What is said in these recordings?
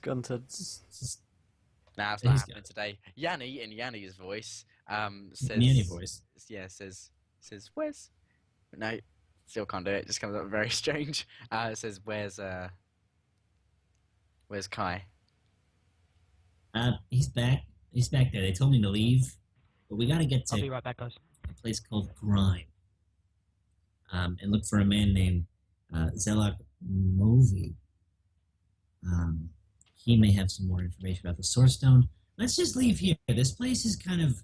gone to. Nah, it's not He's happening today. Yanni, in Yanni's voice, says, in any voice. yeah, says, where's? No, still can't do it. Just comes up very strange. It says, where's Kai? He's back. He's back there. They told me to leave, but we gotta get I'll to be right back, guys. a place called Grime. And look for a man named Zelak Movi. He may have some more information about the Source Stone. Let's just leave here. This place is kind of...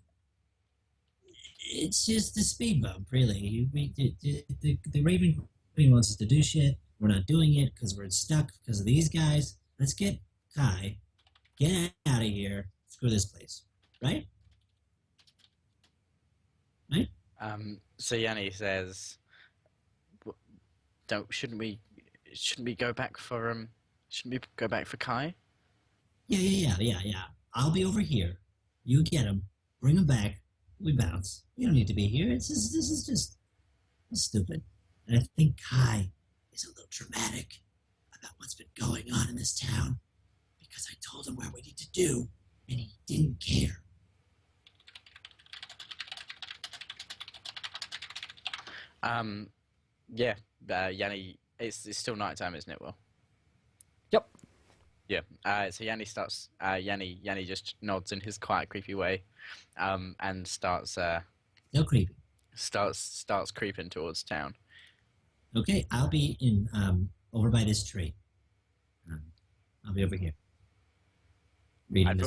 It's just a speed bump, really. The Raven Queen wants us to do shit. We're not doing it because we're stuck because of these guys. Let's get Kai. Get out of here. Screw this place. Right? Right? So Yanni says, shouldn't we go back for Kai? Yeah. I'll be over here. You get him. Bring him back. We bounce. You don't need to be here. This is just stupid. And I think Kai is a little dramatic about what's been going on in this town because I told him where we need to do, and he didn't care. Yeah, Yanni, it's still nighttime, isn't it, Will? Yep. Yeah. So Yanni starts. Yanni just nods in his quiet, creepy way, and starts. Still creepy. Starts creeping towards town. Okay, I'll be in over by this tree. I'll be over here. I'd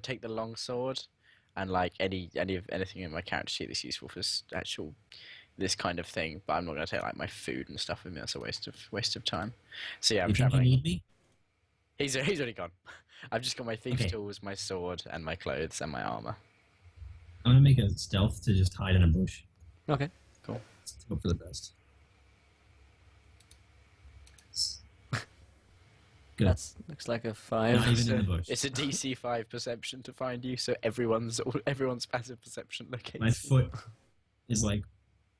take the long sword, and like anything in my character sheet that's useful for this kind of thing. But I'm not gonna take like my food and stuff with me. That's a waste of time. So yeah, I'm you think traveling. you need me? He's already gone. I've just got my thieves' tools, my sword, and my clothes and my armor. I'm gonna make a stealth to just hide in a bush. Okay. Cool. Let's hope for the best. Good. That looks like a 5. Not even in the bush. It's a DC 5 perception to find you, so everyone's passive perception locates. My foot is like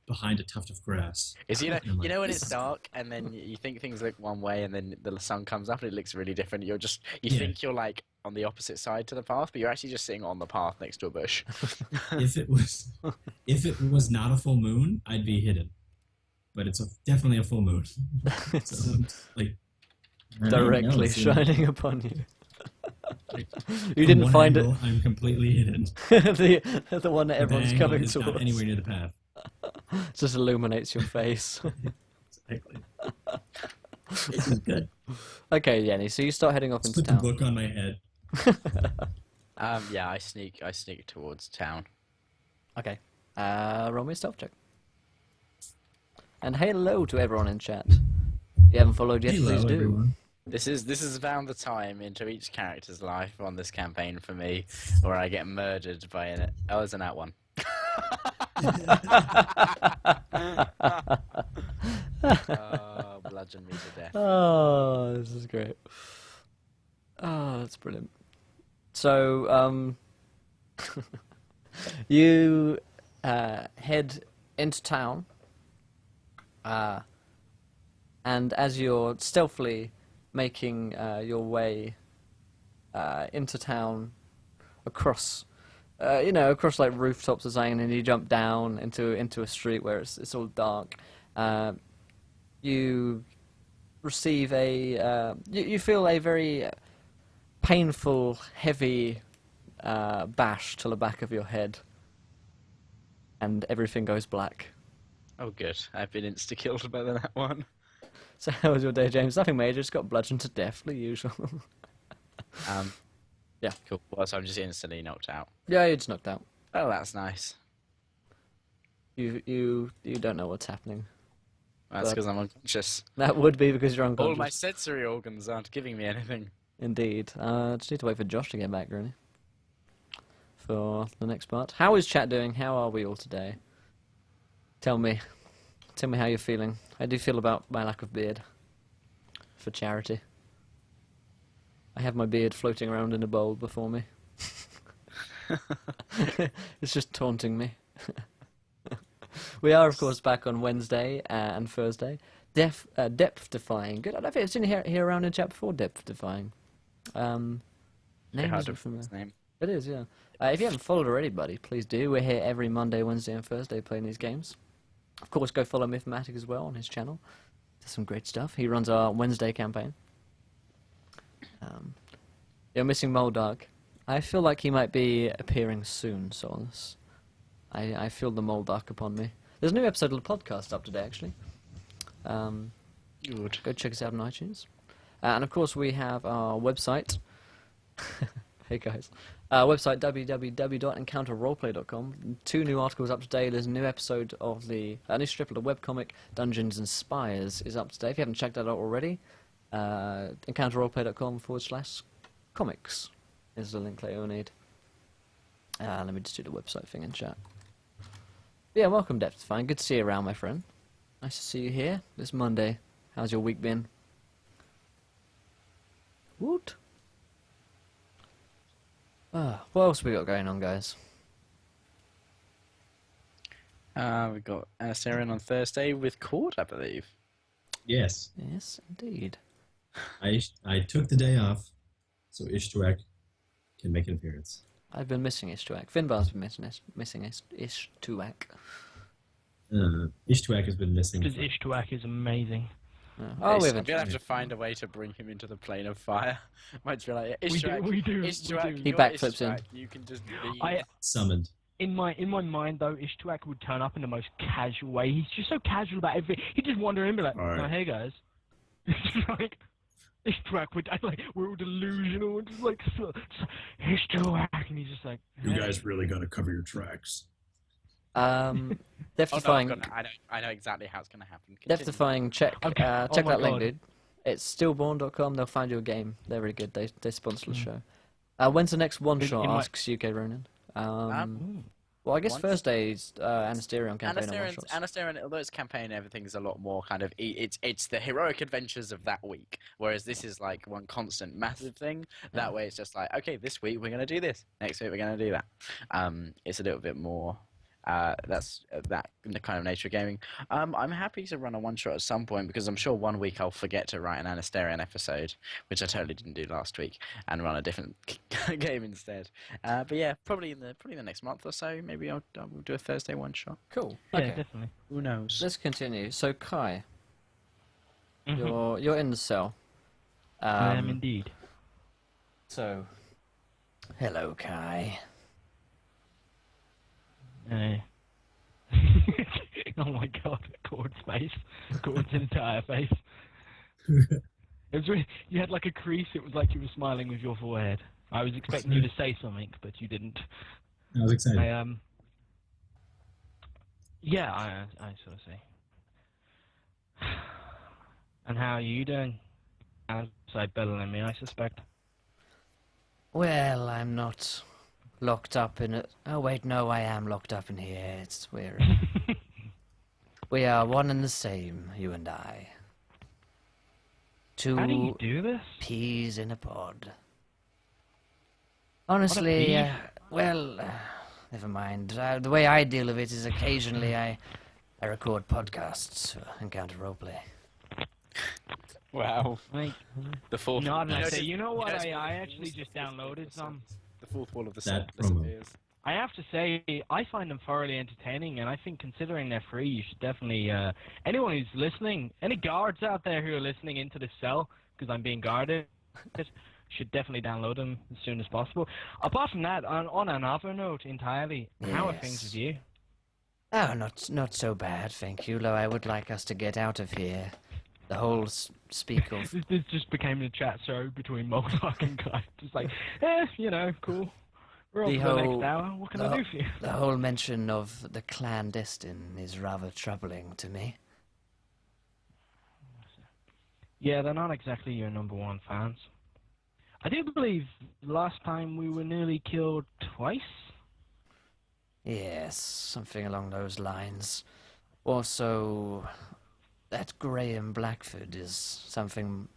behind a tuft of grass. Is I'm you like, know when this it's is- dark and then you think things look one way and then the sun comes up and it looks really different. You Yeah. think you're like on the opposite side to the path, but you're actually just sitting on the path next to a bush. if it was not a full moon, I'd be hidden. But it's definitely a full moon. So, like I don't know, Directly it's shining upon you. like, You from didn't one find angle, I'm completely hidden. the one that The everyone's angle coming is not towards. anywhere near the path. Just illuminates your face. Exactly. This is good. Okay, Yenny, so you start heading off Just into put the town. book on my head. Yeah, I sneak towards town. Okay. Roll me a stealth check. And hello to everyone in chat. If you haven't followed yet, Hello, please do. everyone. This is around the time into each character's life on this campaign for me where I get murdered by an... Oh, it's an at one. Oh, bludgeon me to death. Oh, this is great. Oh, that's brilliant. So, you head into town, and as you're stealthily making your way into town, across, across like rooftops or something, and you jump down into a street where it's all dark. You receive you feel a very painful, heavy bash to the back of your head, and everything goes black. Oh, good. I've been insta-killed by that one. So how was your day, James? Nothing major, just got bludgeoned to death, the usual. Yeah. Cool. Well, so I'm just instantly knocked out. Yeah, you're just knocked out. Oh, that's nice. You don't know what's happening. That's But- because I'm unconscious. That would be because you're All unconscious. my sensory organs aren't giving me anything. Indeed. Just need to wait for Josh to get back, really, for the next part. How is chat doing? How are we all today? Tell me how you're feeling. How do you feel about my lack of beard? For charity. I have my beard floating around in a bowl before me. It's just taunting me. We are, of course, back on Wednesday and Thursday. Depth defying. Good. I don't think I've seen it here around in chat before. Depth defying. Name hard isn't to familiar. his name. It is, yeah. If you haven't followed already, buddy, please do. We're here every Monday, Wednesday, and Thursday playing these games. Of course, go follow Mythmatic as well on his channel. Does some great stuff. He runs our Wednesday campaign. You're missing Moldark. I feel like he might be appearing soon, Solus. I feel the Moldark upon me. There's a new episode of the podcast up today, actually. Good. Go check us out on iTunes. And of course, we have our website. Hey guys. Website www.encounterroleplay.com. 2 new articles up today. There's a new episode of the new strip of the webcomic Dungeons and Spires is up today. If you haven't checked that out already, encounterroleplay.com/comics is the link that you'll need. Let me just do the website thing in chat. Yeah, welcome, Depth Fine. Good to see you around, my friend. Nice to see you here this Monday. How's your week been? What? What else we got going on, guys? We got Anasterian on Thursday with Cord, I believe. Yes. Yes, indeed. I took the day off, so Ishtuak can make an appearance. I've been missing Ishtuak. Finbar's been missing Ishtuak. Ishtuak has been missing. Because Ishtuak is amazing. Oh, we I'm haven't. gonna have to find a way to bring him into the plane of fire. Might be like, We do. Ishtuak, He you're backflips in. Ishtuak, you can just leave. Summoned. In my mind though, Ishtuak would turn up in the most casual way. He's just so casual about everything. He'd just wander in and be like, All right. "Oh, hey guys." It's like Ishtuak would like we're all delusional and just like Ishtuak, and he's just like, You "Hey." guys really got to cover your tracks. Death Oh, no, Defying. I know exactly how it's gonna happen. Death Continue. Defying. Check Okay. check Oh my that link, God. dude. It's stillborn.com. They'll find you a game. They're really good. They sponsor the Mm. show. When's the next one shot? in my- Asks UK Ronan. Ooh. Well, I guess Once- Thursday's Anasterion campaign on one Anasterian, shots. Anasterian, although it's campaign, everything's a lot more kind of it's the heroic adventures of that week. Whereas this is like one constant massive thing. That way, it's just like, okay, this week we're gonna do this. Next week we're gonna do that. It's a little bit more. That's that the kind of nature of gaming. I'm happy to run a one shot at some point because I'm sure one week I'll forget to write an Anasterian episode, which I totally didn't do last week, and run a different game instead. But yeah, probably in the next month or so, maybe I'll do a Thursday one shot. Cool. Yeah, Okay. definitely. Who knows? Let's continue. So Kai, Mhm. you're in the cell. I am indeed. So, hello, Kai. Oh my god, Cord's face. Cord's entire face. It was really, you had like a crease, it was like you were smiling with your forehead. I was expecting you to say something, but you didn't. I was excited. Yeah, I sort of see. And how are you doing? Outside better than me, I suspect. Well, I'm not locked up in it. Oh wait, no, I am locked up in here. It's weird. We are one and the same, you and I. Two How do you do this? peas in a pod. Honestly, beef. never mind. The way I deal with it is occasionally I record podcasts for Encounter Roleplay. Wow. Like, The fourth. no, I say, just- you know what? just- I actually just downloaded some. The fourth wall of the That set promo. disappears. I have to say, I find them thoroughly entertaining, and I think considering they're free, you should definitely, anyone who's listening, any guards out there who are listening into this cell, because I'm being guarded, should definitely download them as soon as possible. Apart from that, on another note entirely, how are things Yes. with you? Oh, not so bad, thank you. Though I would like us to get out of here. The whole speak of This just became the chat show between Moldark and Guy. Just like, cool. We're on The to the whole- next hour. What can I do for you? the whole mention of the clandestine is rather troubling to me. Yeah, they're not exactly your number one fans. I do believe last time we were nearly killed twice. Yes, something along those lines. Also, that Graham Blackford is something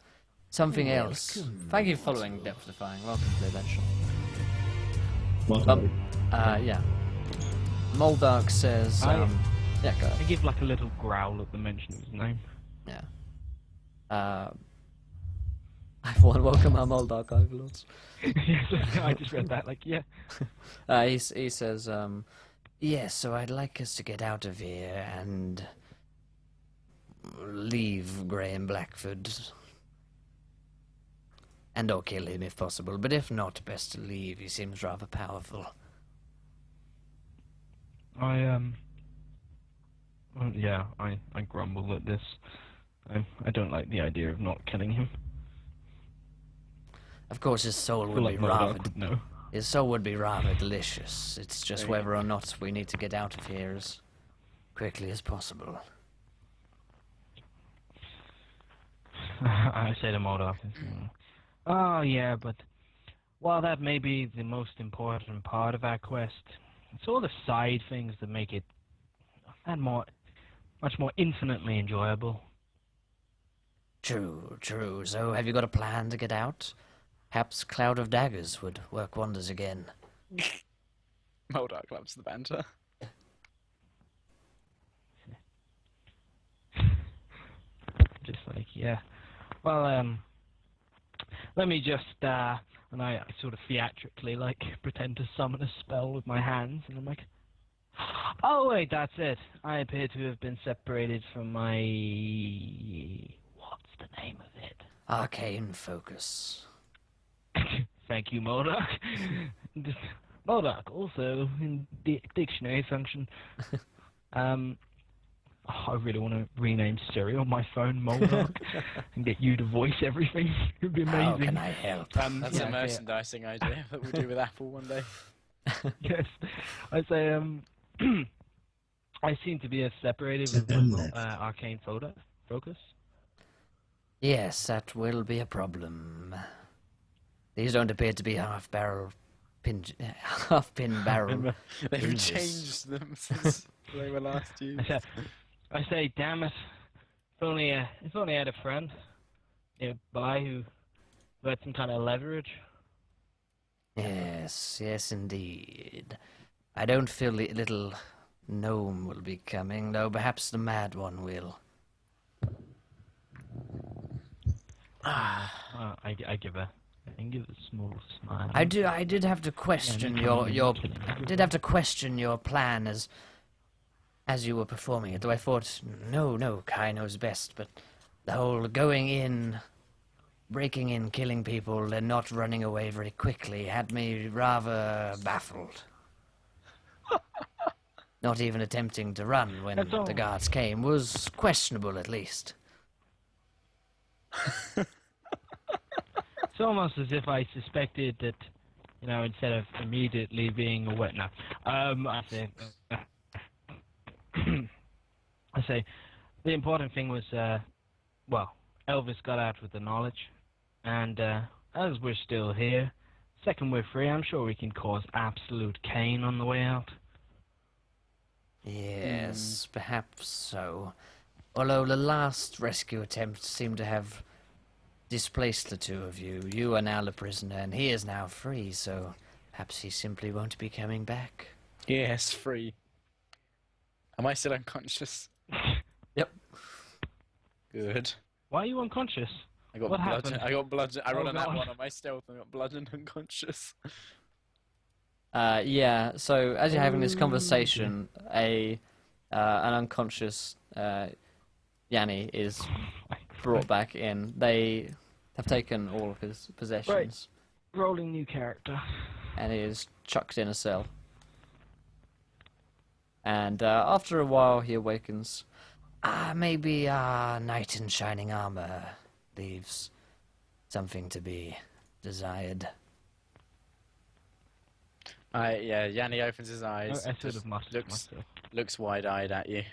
else. Thank you for following Depth Defying. Welcome to the event show. Welcome. Yeah. Moldark says, I- yeah, go ahead. I give like a little growl at the mention of his name. Yeah. I want to welcome our Moldar overlords. Yes, I just read that. Like, yeah. He says, yes, so I'd like us to get out of here and leave Graham Blackford. And or kill him if possible, but if not, best to leave. He seems rather powerful. Yeah, I grumble at this. I don't like the idea of not killing him. Of course, his soul I feel would like be rather Moldar would know. his soul would be rather delicious. It's just There you whether or not we need to get out of here as quickly as possible. I say to Moldar, oh yeah, but while that may be the most important part of our quest, it's all the side things that make it much more infinitely enjoyable. True, true. So, have you got a plan to get out? Perhaps Cloud of Daggers would work wonders again. Moldar loves the banter. Just like, yeah. Well, let me just, and I sort of theatrically, like, pretend to summon a spell with my hands, and I'm like, oh wait, that's it. I appear to have been separated from my... What's the name of it? Arcane Focus. Thank you, Modoc. Modoc, also in dictionary function. I really want to rename Siri on my phone Modoc and get you to voice everything. It'd be amazing. How can I help? That's yeah, a merchandising idea that we'll do with Apple one day. Yes, I say I seem to be separated with arcane focus. Yes, that will be a problem. These don't appear to be half-pin barrel. They've hinges. changed them since they were last used. I say, damn it! If only I had a friend nearby who had some kind of leverage. Yes, yes, indeed. I don't feel the little gnome will be coming, though perhaps the mad one will. I give a small smile. I did have to question your plan as you were performing it, though I thought, no, Kai knows best, but the whole going in, breaking in, killing people, and not running away very quickly had me rather baffled. Not even attempting to run when That's all. the guards came was questionable, at least. It's almost as if I suspected that, instead of immediately being aware. No, I say, the important thing was, Elvis got out with the knowledge, and as we're still here, second we're free, I'm sure we can cause absolute cane on the way out. Yes, perhaps so. Although the last rescue attempt seemed to have displaced the two of you. You are now the prisoner, and he is now free, so perhaps he simply won't be coming back. Yes, free. Am I still unconscious? Yep. Good. Why are you unconscious? I got What bludgeoned. happened? I got bludgeoned. I Oh, rolled on that God. one on my stealth and got bludgeoned unconscious. Yeah, so as you're having this conversation, an unconscious Yanni is brought back in. They have taken all of his possessions, Rolling new character. and he is chucked in a cell. And after a while, he awakens. Maybe our knight in shining armor leaves something to be desired. Yeah, Yanni opens his eyes. I sort just of must myself. looks wide-eyed at you.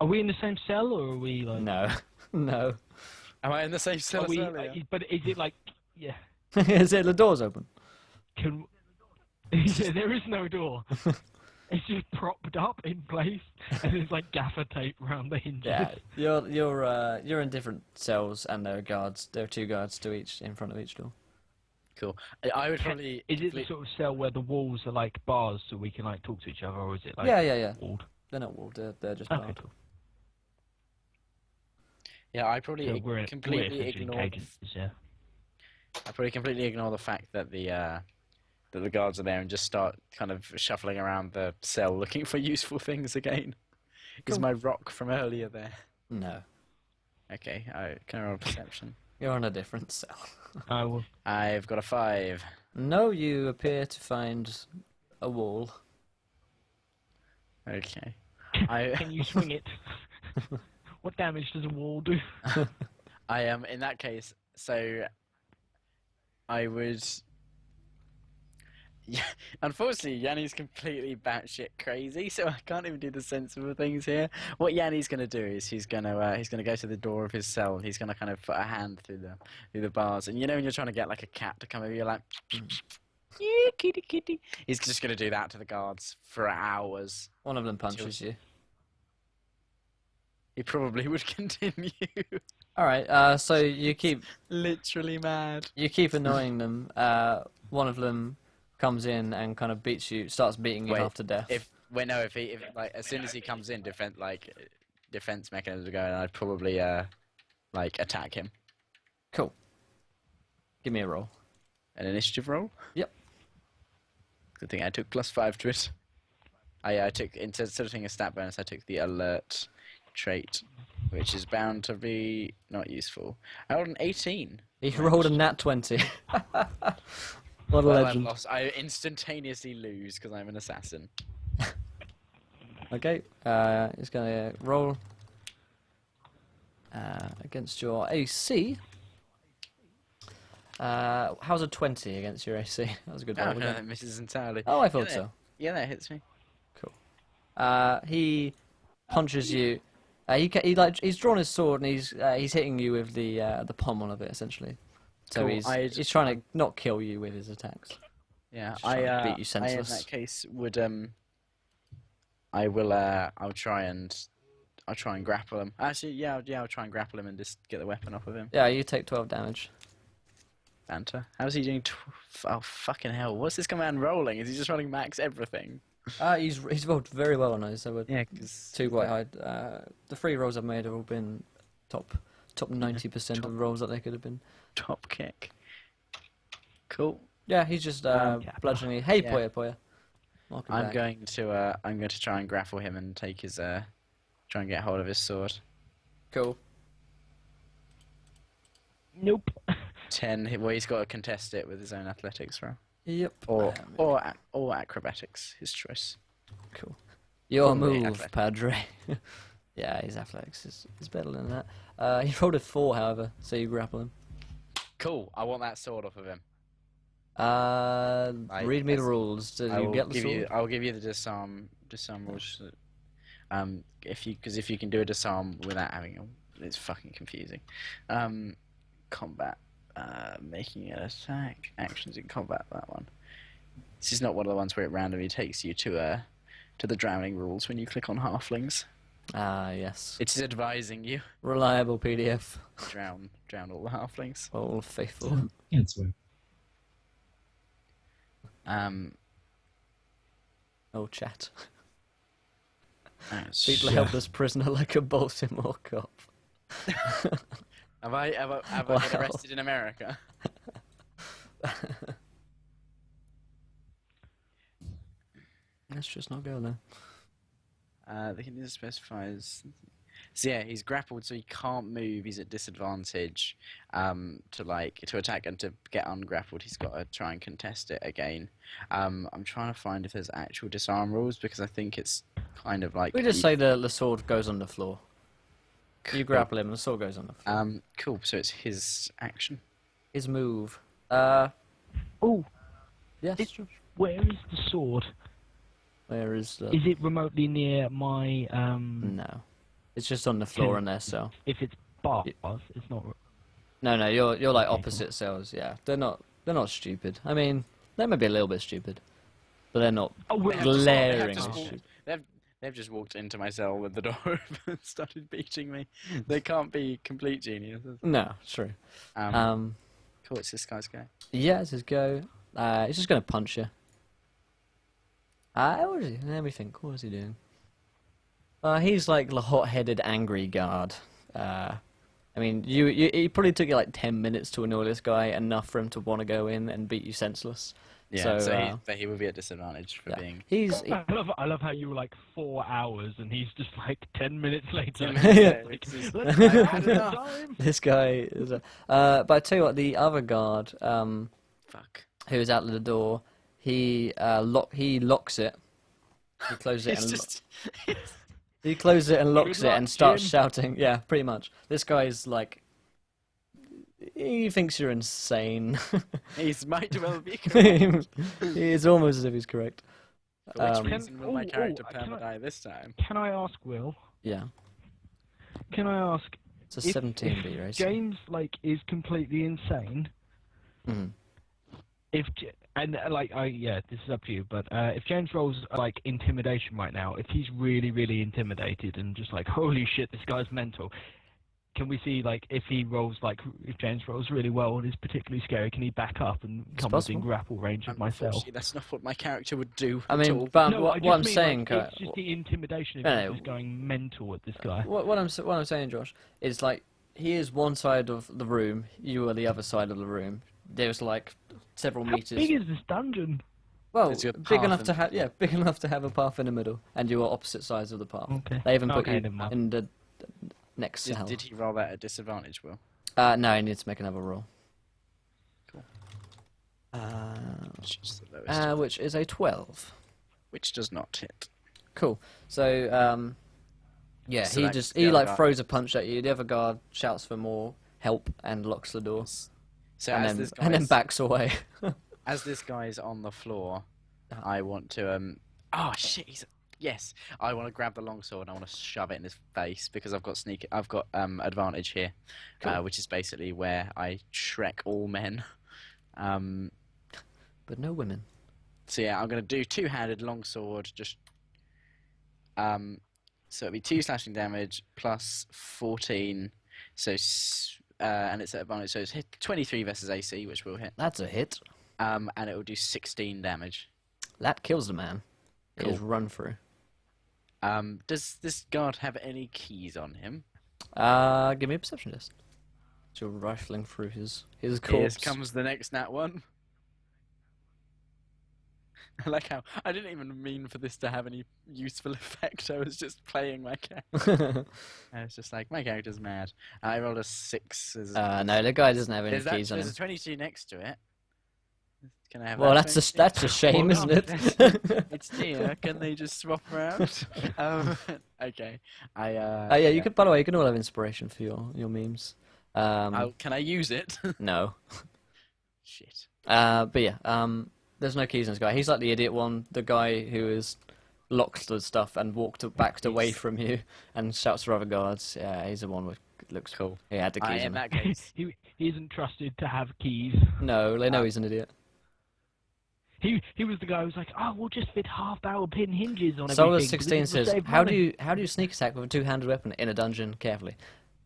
Are we in the same cell, or are we like? No, no. Am I in the same cell Are as we? earlier? But is it like? Yeah. Is it the door's open? Can there is no door. It's just propped up in place, and there's like gaffer tape around the hinges. Yeah, you're in different cells, and there are guards. There are two guards to each in front of each door. Cool. I would probably. Is it the sort of cell where the walls are like bars, so we can like talk to each other, or is it like Yeah. walled? They're not walled. They're just Okay, barred. cool. Yeah, I probably So we're completely essentially in ignore. cages, yeah. I probably completely ignore the fact that the guards are there and just start kind of shuffling around the cell looking for useful things again. Is Cool. my rock from earlier there? No, Okay, can I roll perception? you're on a different cell. I will. I've got a 5. No, you appear to find a wall. Okay. Can you swing it? What damage does a wall do? I am in that case. So I would. Yeah, unfortunately, Yanni's completely batshit crazy, so I can't even do the sensible things here. What Yanni's gonna do is he's gonna go to the door of his cell and he's gonna kind of put a hand through the bars. And you know when you're trying to get like a cat to come over, you're like, yeah, kitty, kitty. He's just gonna do that to the guards for hours. One of them punches you. He probably would continue. All right. So you keep Literally mad. annoying them. One of them comes in and kind of starts beating you Wait, half to death. If like as soon as he comes in, defense mechanisms are going, I'd probably like attack him. Cool. Give me a roll. An initiative roll. Yep. Good thing I took +5 to it. I took instead of taking a stat bonus, I took the alert trait, which is bound to be not useful. I rolled an 18. He rolled a nat 20. What a Well, I legend. lost. I instantaneously lose because I'm an assassin. Okay. He's gonna roll against your AC. How's a 20 against your AC? That was a good roll. Oh no, wasn't that it? misses entirely. Oh, I thought Yeah, so. Yeah, that hits me. He punches you. He's drawn his sword and he's hitting you with the pommel of it essentially. So Cool, he's trying to not kill you with his attacks. Yeah, Just trying to beat you I in senseless. that case would I'll try and grapple him. Actually, yeah, I'll try and grapple him and just get the weapon off of him. Yeah, you take 12 damage. Banter. How's he doing? Oh fucking hell! What's this command rolling? Is he just running max everything? He's rolled very well on those. So we're Yeah, because two quite high. The 3 rolls I've made have all been top 90% of the rolls that they could have been. top kick. Cool. Yeah, he's just bludgeoning. Hey, Yeah. Poya. Welcome I'm back. going to try and grapple him and take his try and get hold of his sword. Cool. Nope. 10. Well, he's got to contest it with his own athletics roll, Yep. or acrobatics, his choice. Cool. Your Probably move, athletics. Padre. Yeah, his athletics is better than that. He rolled a 4, however, so you grapple him. Cool. I want that sword off of him. Read me the that's- rules. Did I you will get the give sword? you. I'll give you the disarm rules. If you can do a disarm without having it's fucking confusing. Combat. Making an attack. Actions in combat. That one. This is not one of the ones where it randomly takes you to the drowning rules when you click on halflings. Ah, yes. It's advising you Reliable PDF. drown all the halflings. All faithful. Can't swear. Oh, chat. That's- People held this prisoner like a Baltimore cop. Have I been Wow. arrested in America? Let's just not go there. The condition specifies. So yeah, he's grappled, so he can't move. He's at disadvantage. To attack and to get ungrappled, he's got to try and contest it again. I'm trying to find if there's actual disarm rules because I think it's kind of like. We just say the sword goes on the floor. You grapple him, and the sword goes on the floor. Cool. So it's his action. His move. Oh, Yes. It's- where is the sword? Where is the? Is it remotely near my No. It's just on the floor in there, so. If it's bars, it's not. No, you're like Okay, opposite cells. Yeah, they're not stupid. I mean, they may be a little bit stupid, but they're not Oh, wait, glaring just stupid. They've just walked into my cell with the door open and started beating me. They can't be complete geniuses. No, true. Cool. It's this guy's go. Yeah, it's his go. He's just gonna punch you. What is he? Let me think. What is he doing? He's like the hot-headed, angry guard, and I mean, it probably took you like 10 minutes to annoy this guy, enough for him to want to go in and beat you senseless. Yeah, So, but he would be at disadvantage for yeah. being. I love how you were like 4 hours and he's just like 10 minutes later. 10 minutes Yeah. later, it's just- Let's I've go had for enough. time. This guy is but I tell you what, the other guard, Fuck. who is out the door, he locks it. He closes it It's and just. he closes it and locks Good it luck, and starts Jim. shouting. Yeah, pretty much. This guy's like, he thinks you're insane. He's might well be correct. It's almost as if he's correct. For which Um, reason will my character can I- perma-die this time? Can I ask, Will? Yeah, Can I ask, it's a if 17B race. James like is completely insane? Mhm. This is up to you. But if James rolls like intimidation right now, if he's really, really intimidated and just like, holy shit, this guy's mental. Can we see like if James rolls really well and is particularly scary, can he back up and come within possible. grapple range of myself? Unfortunately, that's not what my character would do. I at mean, all. but No, I what just I'm mean, saying, like, it's just the intimidation of No, him no. just going mental at this guy. what I'm saying, Josh, is like he is one side of the room, you are the other side of the room. There's like several How meters. big is this dungeon? Well, Is your big path enough in- to have big enough to have a path in the middle, and you are opposite sides of the path. Okay. They even put Okay, you never mind. in the next cell. Did he roll that at disadvantage, Will? No, he needs to make another roll. Cool. Uh, Which is the lowest. which is a 12. Which does not hit. Cool. So, yeah, So he that- just the he other like guard- throws a punch at you. The other guard shouts for more help and locks the door, So and as then this and then guy's- backs away. As this guy's on the floor, Uh-huh. I want to Oh shit! Yes, I want to grab the longsword and I want to shove it in his face because I've got advantage here, Cool. which is basically where I Shrek all men. But no women. So yeah, I'm gonna do two-handed longsword. Just so it'll be 2 slashing damage plus 14. So and it's at advantage. So it's hit 23 versus AC, which will hit. That's a hit. And it will do 16 damage. That kills the man. It is Cool. run through. Does this guard have any keys on him? Give me a perception test. So you're rifling through his Here corpse. comes the next nat one. I like how I didn't even mean for this to have any useful effect. I was just playing my character. I was just like, my character's mad. I rolled a 6. No, the guy doesn't have any There's, keys on there's him. a 22 next to it. Can I have Well, that that's 22? a shame, Well isn't it? It's near. Can they just swap around? Okay. Yeah, you could. By the way, you can all have inspiration for your memes. Can I use it? No. Shit. But yeah, there's no keys on this guy. He's like the idiot one, the guy who is locked the stuff and backed away from you and shouts for other guards. Yeah, he's the one with looks Cool. He had the keys In on him. that case, He isn't trusted to have keys. No, they know he's an idiot. He was the guy who was like, oh, we'll just fit half barrel pin hinges on Solar everything. 16 because it will says, save how do money." you sneak attack with a two-handed weapon in a dungeon carefully?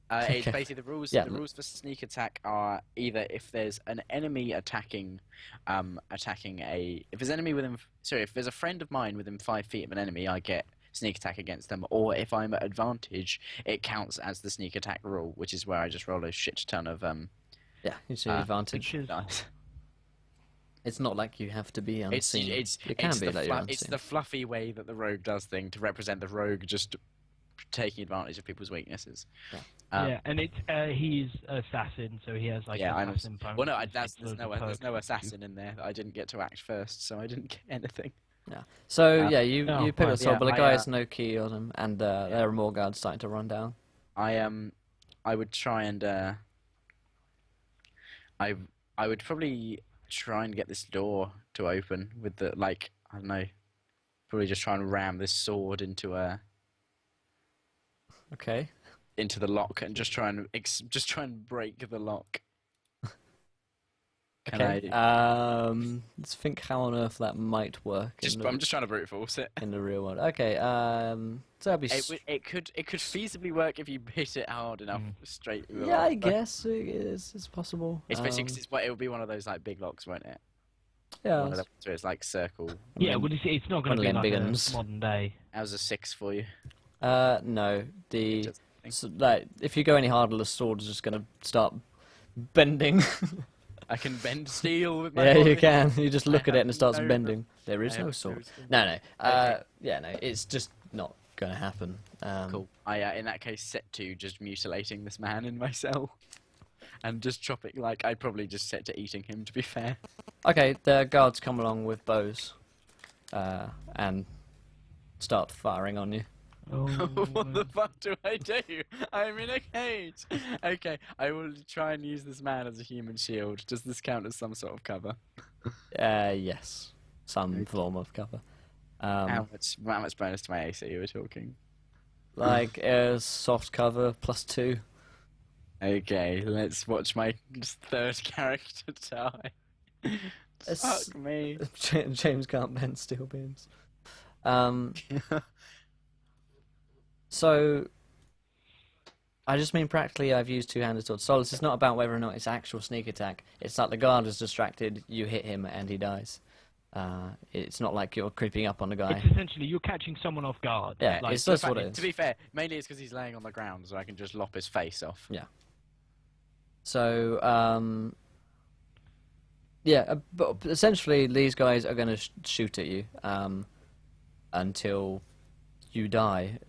it's Okay. basically the rules. Yeah. The rules for sneak attack are either if there's an enemy attacking if there's an enemy if there's a friend of mine within 5 feet of an enemy, I get sneak attack against them. Or if I'm at advantage, it counts as the sneak attack rule, which is where I just roll a shit ton of Yeah, you see advantage. Because dice. It's not like you have to be It's unseen. it's it can it's be the that you're it's unseen. the fluffy way that the rogue does thing to represent the rogue just taking advantage of people's weaknesses. yeah, and it's he's assassin, so he has like Yeah, I know. assassin Well, no, bonuses, there's loads no of perks. assassin in there. I didn't get to act first, so I didn't get anything. So yeah, you oh, pick fine. us up, but the I, guy has no key on him, and there are more guards starting to run down. I would try and I would probably try and get this door to open with the I don't know, probably just try and ram this sword into Okay. the lock and just try and break the lock. Can Okay. I? Let's think how on earth that might work I'm just trying to brute force it. in the real world. Okay. So that'd be. It could feasibly work if you hit it hard enough straight. with a Yeah, I lock, but guess it is. It's possible. It's basically 'cause it will be one of those like big locks, won't it? Yeah. One of the, so it's like circle. Yeah, well, it's not going to be One of them like big a uns. modern day. That was a 6 for you. No. The Just- So, like, if you go any harder, the sword is just gonna start bending. I can bend steel with my Yeah, body. you can. You just look at it and it have starts no- bending. There I is have no sword. skill. No, no. Okay. Yeah, no. It's just not gonna happen. Cool. I in that case set to just mutilating this man in my cell, and just chopping. Like I'd probably just set to eating him. To be fair. Okay, the guards come along with bows, and start firing on you. Oh, What the fuck do I do? I'm in a cage. Okay, I will try and use this man as a human shield. Does this count as some sort of cover? Yes, some form of cover. How much bonus to my AC are we talking? Like soft cover +2. Okay, let's watch my third character die. It's- Fuck me. James can't bend steel beams. So, I just mean practically I've used two-handed sword. Solace, it's not about whether or not it's actual sneak attack. It's like the guard is distracted, you hit him, and he dies. It's not like you're creeping up on the guy. It's essentially you're catching someone off guard. Yeah, like, it's just what it is. To be fair, mainly it's because he's laying on the ground, so I can just lop his face off. So, yeah, but essentially these guys are going to shoot at you until you die.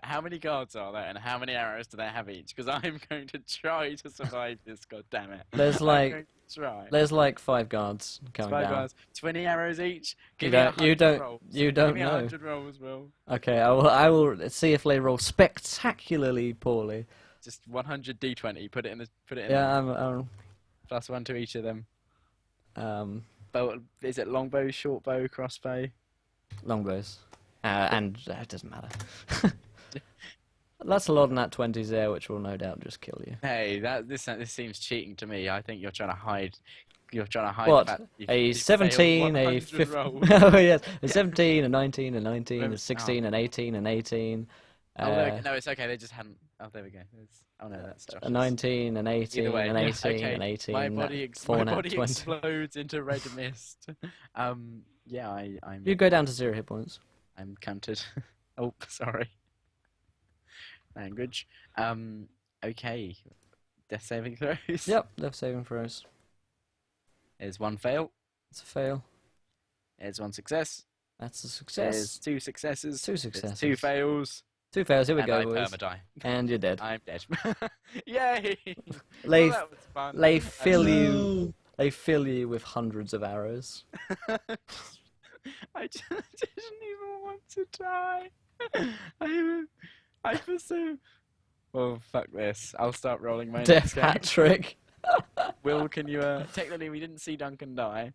How many guards are there, and how many arrows do they have each? Because I'm going to try to survive this. God damn it! There's I'm like- going to try. There's like 5 guards coming 5 down. guards, 20 arrows each. You Give me don't- you 100 don't- rolls. you don't Give me know. 100 rolls, Will. Okay, I will see if they roll spectacularly poorly. Just 100 d20. Put it in. Yeah, I'm +1 to each of them. um, Bow, is it longbow, short bow, crossbow? longbows, and it doesn't matter. That's a lot of nat 20s there, which will no doubt just kill you. Hey, this seems cheating to me. I think you're trying to hide. You're trying to hide. What? The fact that A you've 17, failed a 100 15. rolls. Oh yes, a 17, a 19, a 19, a Oh. 16, an 18, an 18. Oh, no, it's okay. They just hadn't. Oh, there we go. Oh no, that's Josh's. A 19, an 18, Either way, an 18, okay. an 18, My body, four my nat body 20. explodes into red mist. Yeah, I'm. You go down to 0 hit points. I'm counted. Oh, sorry. Language. Okay. Death saving throws. Yep, left saving throws. There's one fail. It's a fail. There's one success. That's a There's success. 2 successes. Two There's successes. 2 fails. 2 fails. Here we And go, I boys. perma-die. And you're dead. I'm dead. Yay! They, Well, that was fun. they fill you. No. They fill you with hundreds of arrows. I just didn't even want to die. I was so. Well, fuck this. I'll start rolling my Death next hat trick. Will, can you? Technically, we didn't see Duncan die.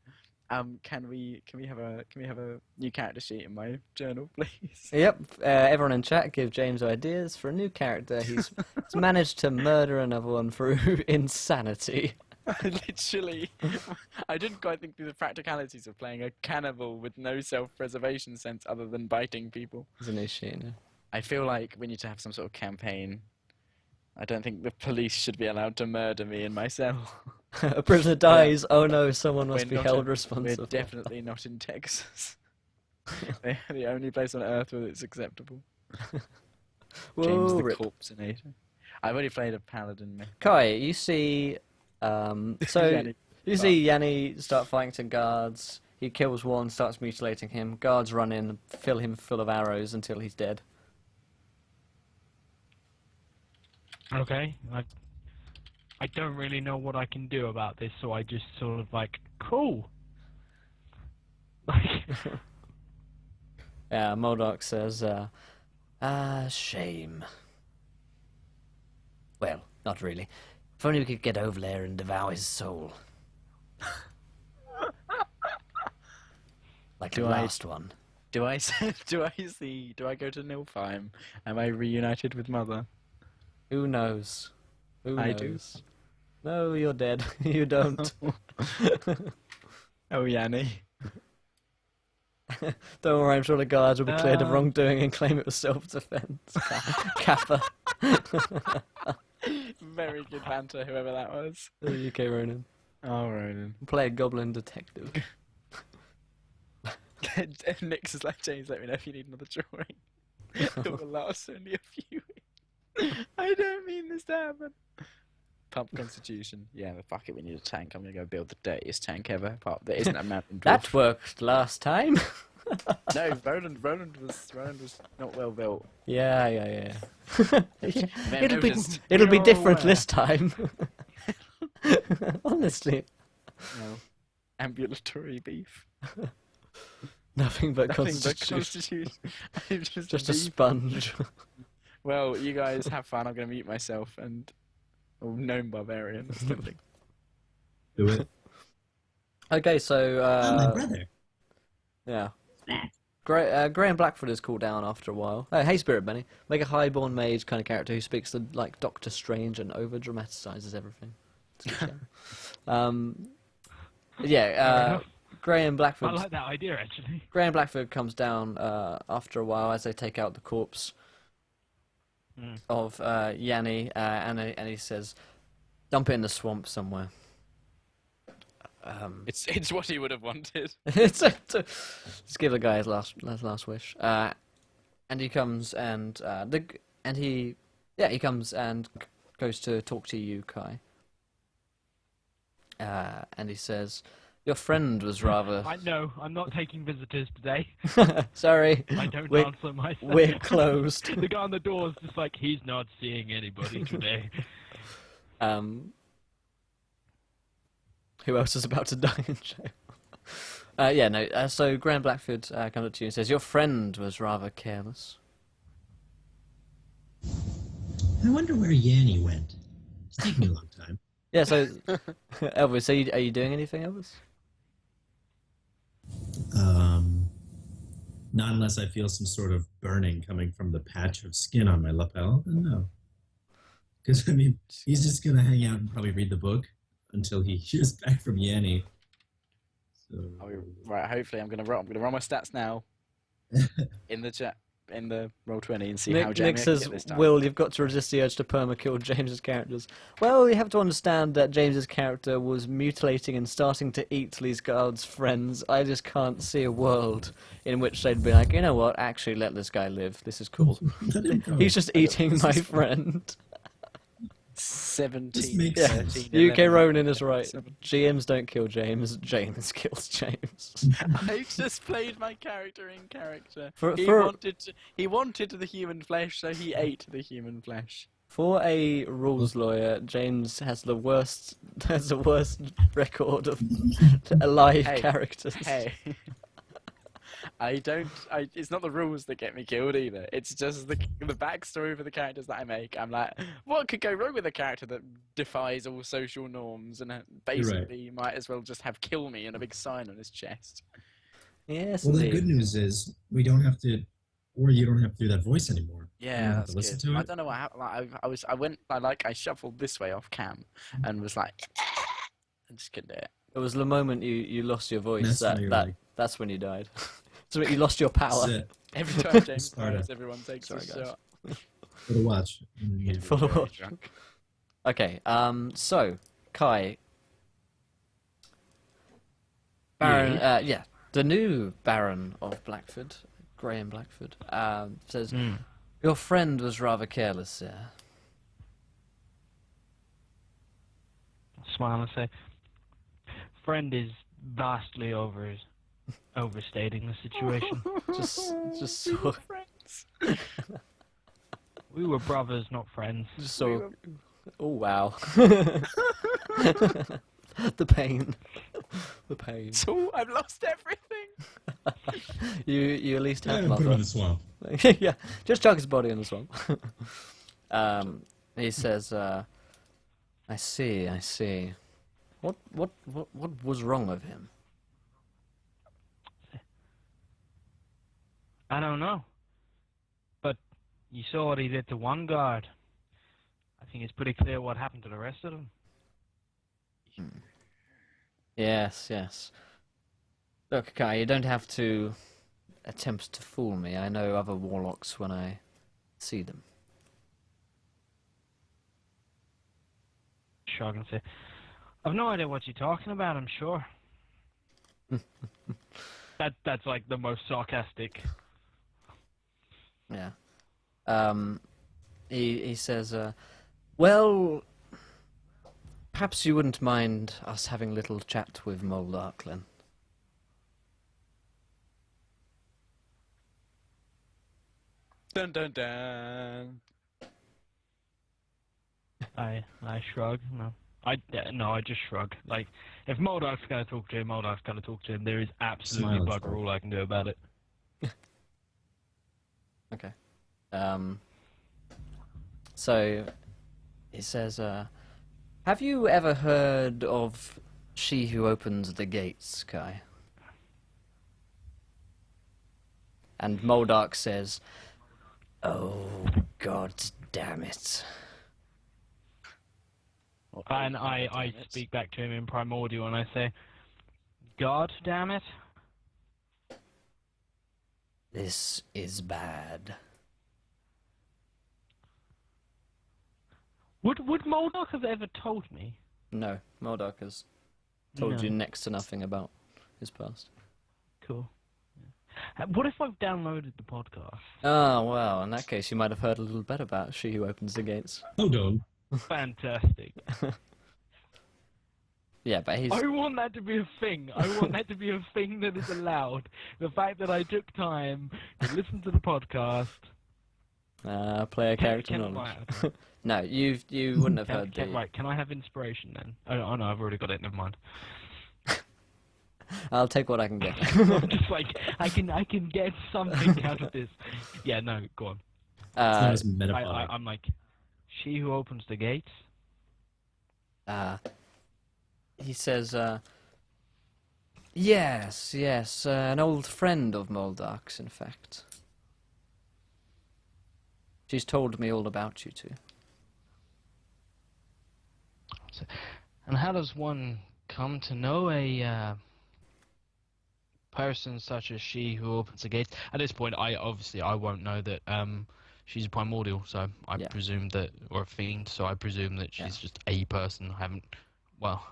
Can we have a new character sheet in my journal, please? Yep. Everyone in chat give James ideas for a new character. He's managed to murder another one through insanity. Literally, I didn't quite think through the practicalities of playing a cannibal with no self-preservation sense other than biting people. It's a new sheet. I feel like we need to have some sort of campaign. I don't think the police should be allowed to murder me in my cell. A prisoner dies. Oh no, someone must We're be not held in- responsible. We're definitely not in Texas. They're the only place on earth where it's acceptable. James Whoa, the rip. Corpsenator. I've already played a paladin. Myth. Kai, you see, so Yanni. you see Yanni start fighting some guards. He kills one, starts mutilating him. Guards run in, fill him full of arrows until he's dead. Okay. I don't really know what I can do about this, so I just sort of like, cool. Like, Yeah, Modoc says, shame. Well, not really. If only we could get over there and devour his soul. Like the Do I- last one. Do I do I go to Nilfheim? Am I reunited with Mother? Who knows? Who knows? I do. No, you're dead. You don't. Oh, Yanni. Don't worry, I'm sure the guards will be cleared of Um. wrongdoing and claim it was self-defense. Kappa. Very good banter, whoever that was. UK Ronin. Oh, Ronan. Play a goblin detective. Nick's is like, James, let me know if you need another drawing. It will last only a few weeks. I don't mean this to happen. Pump Constitution. Yeah, but fuck it, we need a tank. I'm gonna go build the dirtiest tank ever. Apart that isn't a mountain dwarf. That worked last time. No, Roland was not well built. Yeah. Man, it'll be noticed. it'll be You're different aware. this time. Honestly, No. Ambulatory beef. nothing but Nothing but constitution. Constitution. Just a beef. sponge. Well, you guys have fun. I'm gonna mute myself and gnome barbarian. That's the thing. Do it. Okay, so Oh, my brother. yeah. Graham Blackford is called down after a while. Oh, hey, Spirit Benny. Make a highborn mage kind of character who speaks like Doctor Strange and over dramatizes everything. It's a good show. Yeah, enough. Graham I Blackford. like that idea actually. Graham Blackford comes down after a while as they take out the corpse of Yanni, and he says, "Dump it in the swamp somewhere." It's what he would have wanted. Let's give the guy his last wish. And he comes and he comes and goes to talk to you, Kai. And he says, "Your friend was rather." I know. I'm not taking visitors today. Sorry, I don't We're- answer myself. we're closed. The guy on the door is just like, he's not seeing anybody today. Who else is about to die in jail? So Graham Blackford comes up to you and says, "Your friend was rather careless." I wonder where Yanni went. It's taking a long time. Yeah, so Elvis, are you doing anything, Elvis? Not unless I feel some sort of burning coming from the patch of skin on my lapel, then no. Because, I mean, he's just going to hang out and probably read the book until he hears back from Yanni. So, Right, hopefully I'm gonna run my stats now in the chat, in the Roll20 and see how Nick jamming I can says, get this time. "Will, you've got to resist the urge to perma-kill James's characters." Well, you have to understand that James's character was mutilating and starting to eat these guards' friends. I just can't see a world in which they'd be like, "You know what, actually let this guy live. This is cool. let him go. He's just eating This my is- friend." 17, This makes 13, sense. 11, UK Ronin is right. 7. GMs don't kill James. James kills James. I just played my character in character. For- he for- wanted the human flesh, so he ate the human flesh. For a rules lawyer, James has the worst record of alive Hey, characters. Hey. It's not the rules that get me killed either. It's just the backstory for the characters that I make. I'm like, what could go wrong with a character that defies all social norms and basically might as well just have "kill me" and a big sign on his chest. Yes, Well, the indeed. good news is we don't have to, or you don't have to do that voice anymore. You don't Yeah, have that's to listen good. to I it. don't know what happened. I shuffled this way off cam and was like, I just couldn't do it. It was the moment you lost your voice That's why you're like- that's when you died. So you lost your power. That's it. Every time James Sparta. dies, everyone takes Sorry, a guys. shot. For the watch. For the Very watch. drunk. Okay, so Kai, Baron, the new Baron of Blackford, Graham Blackford, says your friend was rather careless, sir. Smile and say, friend is vastly overstating the situation. Just so, Friends. We were brothers, not friends. just so. Oh wow. The pain, the pain. So I've lost everything. You at least have Put him in mother. the swamp. Yeah, just chuck his body in the swamp. He says, "I see, I see. What was wrong with him?" I don't know. But you saw what he did to one guard. I think it's pretty clear what happened to the rest of them. Yes, yes. Look, Kai, you don't have to attempt to fool me. I know other warlocks when I see them. Shrug and say, I've no idea what you're talking about, I'm sure. That's like the most sarcastic. Yeah. he says, well, perhaps you wouldn't mind us having a little chat with Moldarklin. Dun dun dun. I shrug. No, I just shrug. Like, if Moldark's gonna talk to him, Moldark's gonna talk to him. There is absolutely Smile, bugger all I can do about it. Okay. So he says, have you ever heard of She Who Opens the Gates, Kai? And Moldark says, oh, God damn it. And I speak back to him in Primordial and I say, God damn it. This is bad. Would Moldark have ever told me? No, Moldark has told No. you next to nothing about his past. Cool. What if I've downloaded the podcast? Oh, well, in that case you might have heard a little bit about She Who Opens the Gates. Hold on. Fantastic. Yeah, but he's... I want that to be a thing. I want that to be a thing that is allowed. The fact that I took time to listen to the podcast. player character Can- knowledge. No, you wouldn't have heard the... Right, can I have inspiration then? Oh no, I've already got it, never mind. I'll take what I can get. I'm just like, I can get something out of this. Yeah, no, go on. It's not uh, as metaphoric. I'm like, she who opens the gates? he says, yes, an old friend of Moldark's, in fact. She's told me all about you two. And how does one come to know a person such as she who opens the gates? At this point, I won't know that she's a primordial, so I Yeah. presume that, or a fiend, so I presume that she's just a person. I haven't, well,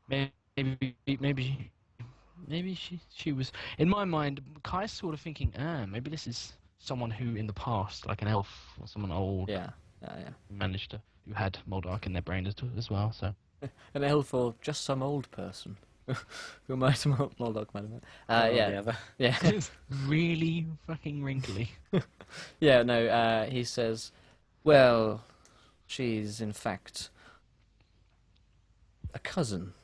maybe she was, in my mind, Kai's sort of thinking, maybe this is someone who in the past, like an elf or someone old, Yeah. who had Moldark in their brain as well, so. An elf or just some old person. Who might Moldark might have met. Yeah. It's really fucking wrinkly. Yeah, no, he says, well, she's in fact a cousin.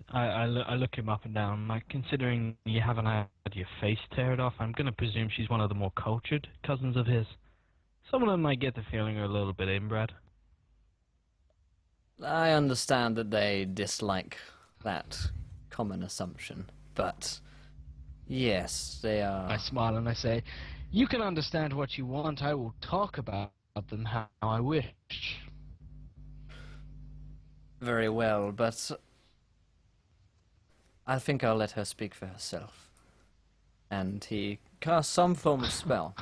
I look him up and down. Like, considering you haven't had your face teared off, I'm gonna presume she's one of the more cultured cousins of his. Some of them might get the feeling are a little bit inbred. I understand that they dislike that common assumption, but yes, they are. I smile and I say, "You can understand what you want. I will talk about them how I wish." Very well, but I think I'll let her speak for herself. And he casts some form of spell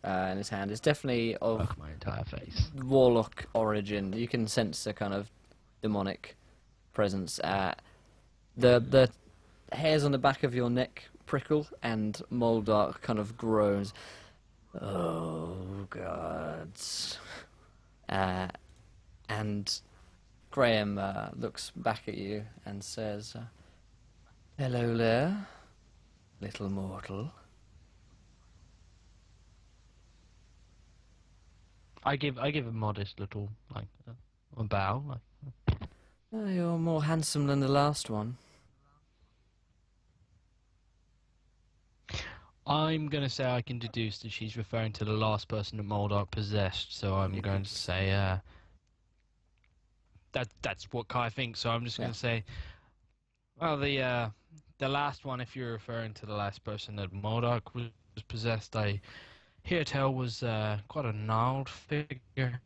in his hand. It's definitely of Fuck my entire face. warlock origin. You can sense a kind of demonic presence. The hairs on the back of your neck prickle, and Moldark kind of groans. Oh, God. And Graham looks back at you and says, hello there, little mortal. I give a modest little a bow. Like, Oh, you're more handsome than the last one. I'm gonna say I can deduce that she's referring to the last person that Moldark possessed. So I'm going to say that's what Kai thinks. So I'm just Yeah. gonna say, well, the last one, if you're referring to the last person that Moldark was possessed, I hear tell was quite a gnarled figure.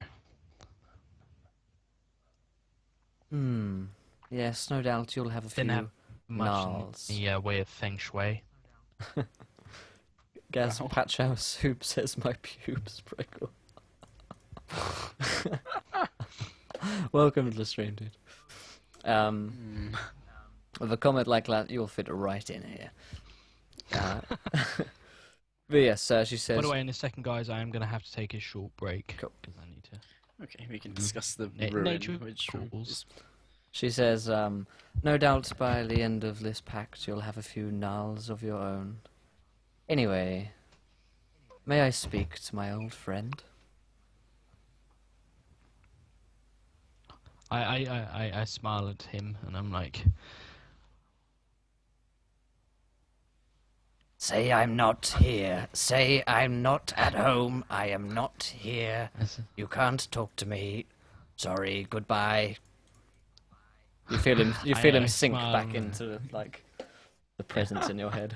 Yes, no doubt you'll have a few Didn't have much gnarls. in the way of feng shui. Gaz Wow. Patchow Soup says my pubes prickle. Welcome to the stream, dude. With a comment like that, you'll fit right in here. But yes, she says... By the way, in a second, guys, I am going to have to take a short break. Cool. Because I need to... Okay, we can discuss the Nature ruin, which calls. is She says, no doubt by the end of this pact you'll have a few gnarls of your own. Anyway, may I speak to my old friend? I smile at him and I'm like, Say I'm not here. Say I'm not at home. I am not here. You can't talk to me. Sorry, goodbye. You feel him. You feel I him sink smile. back into like the presence in your head.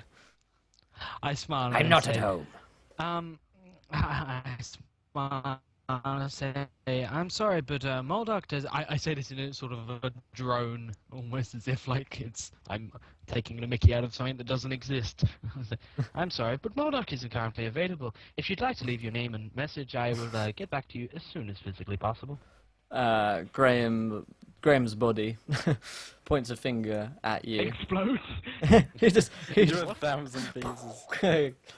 I smile. And I'm I not say, at home. I smile and say, I'm sorry, but Moldark does. I say this in a sort of a drone, almost as if like I'm taking the mickey out of something that doesn't exist. I'm sorry, but Moldark isn't currently available. If you'd like to leave your name and message, I will get back to you as soon as physically possible. Graham's body points a finger at you. Explodes. he just into 1,000 pieces.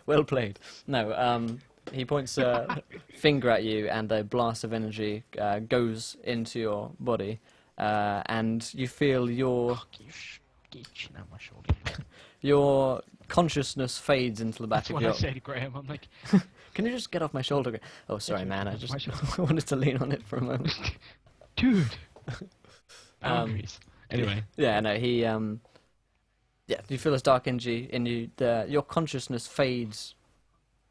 well played. No, he points a finger at you, and a blast of energy goes into your body, and you feel your Get your chin out my shoulder. your consciousness fades into the back That's of what your. I say to Graham. I'm like, Can you just get off my shoulder? Oh, sorry, Yes, man. I my just shoulder. wanted to lean on it for a moment. dude. Boundaries. Anyway. Yeah, no, he yeah, you feel this dark energy in you. Your consciousness fades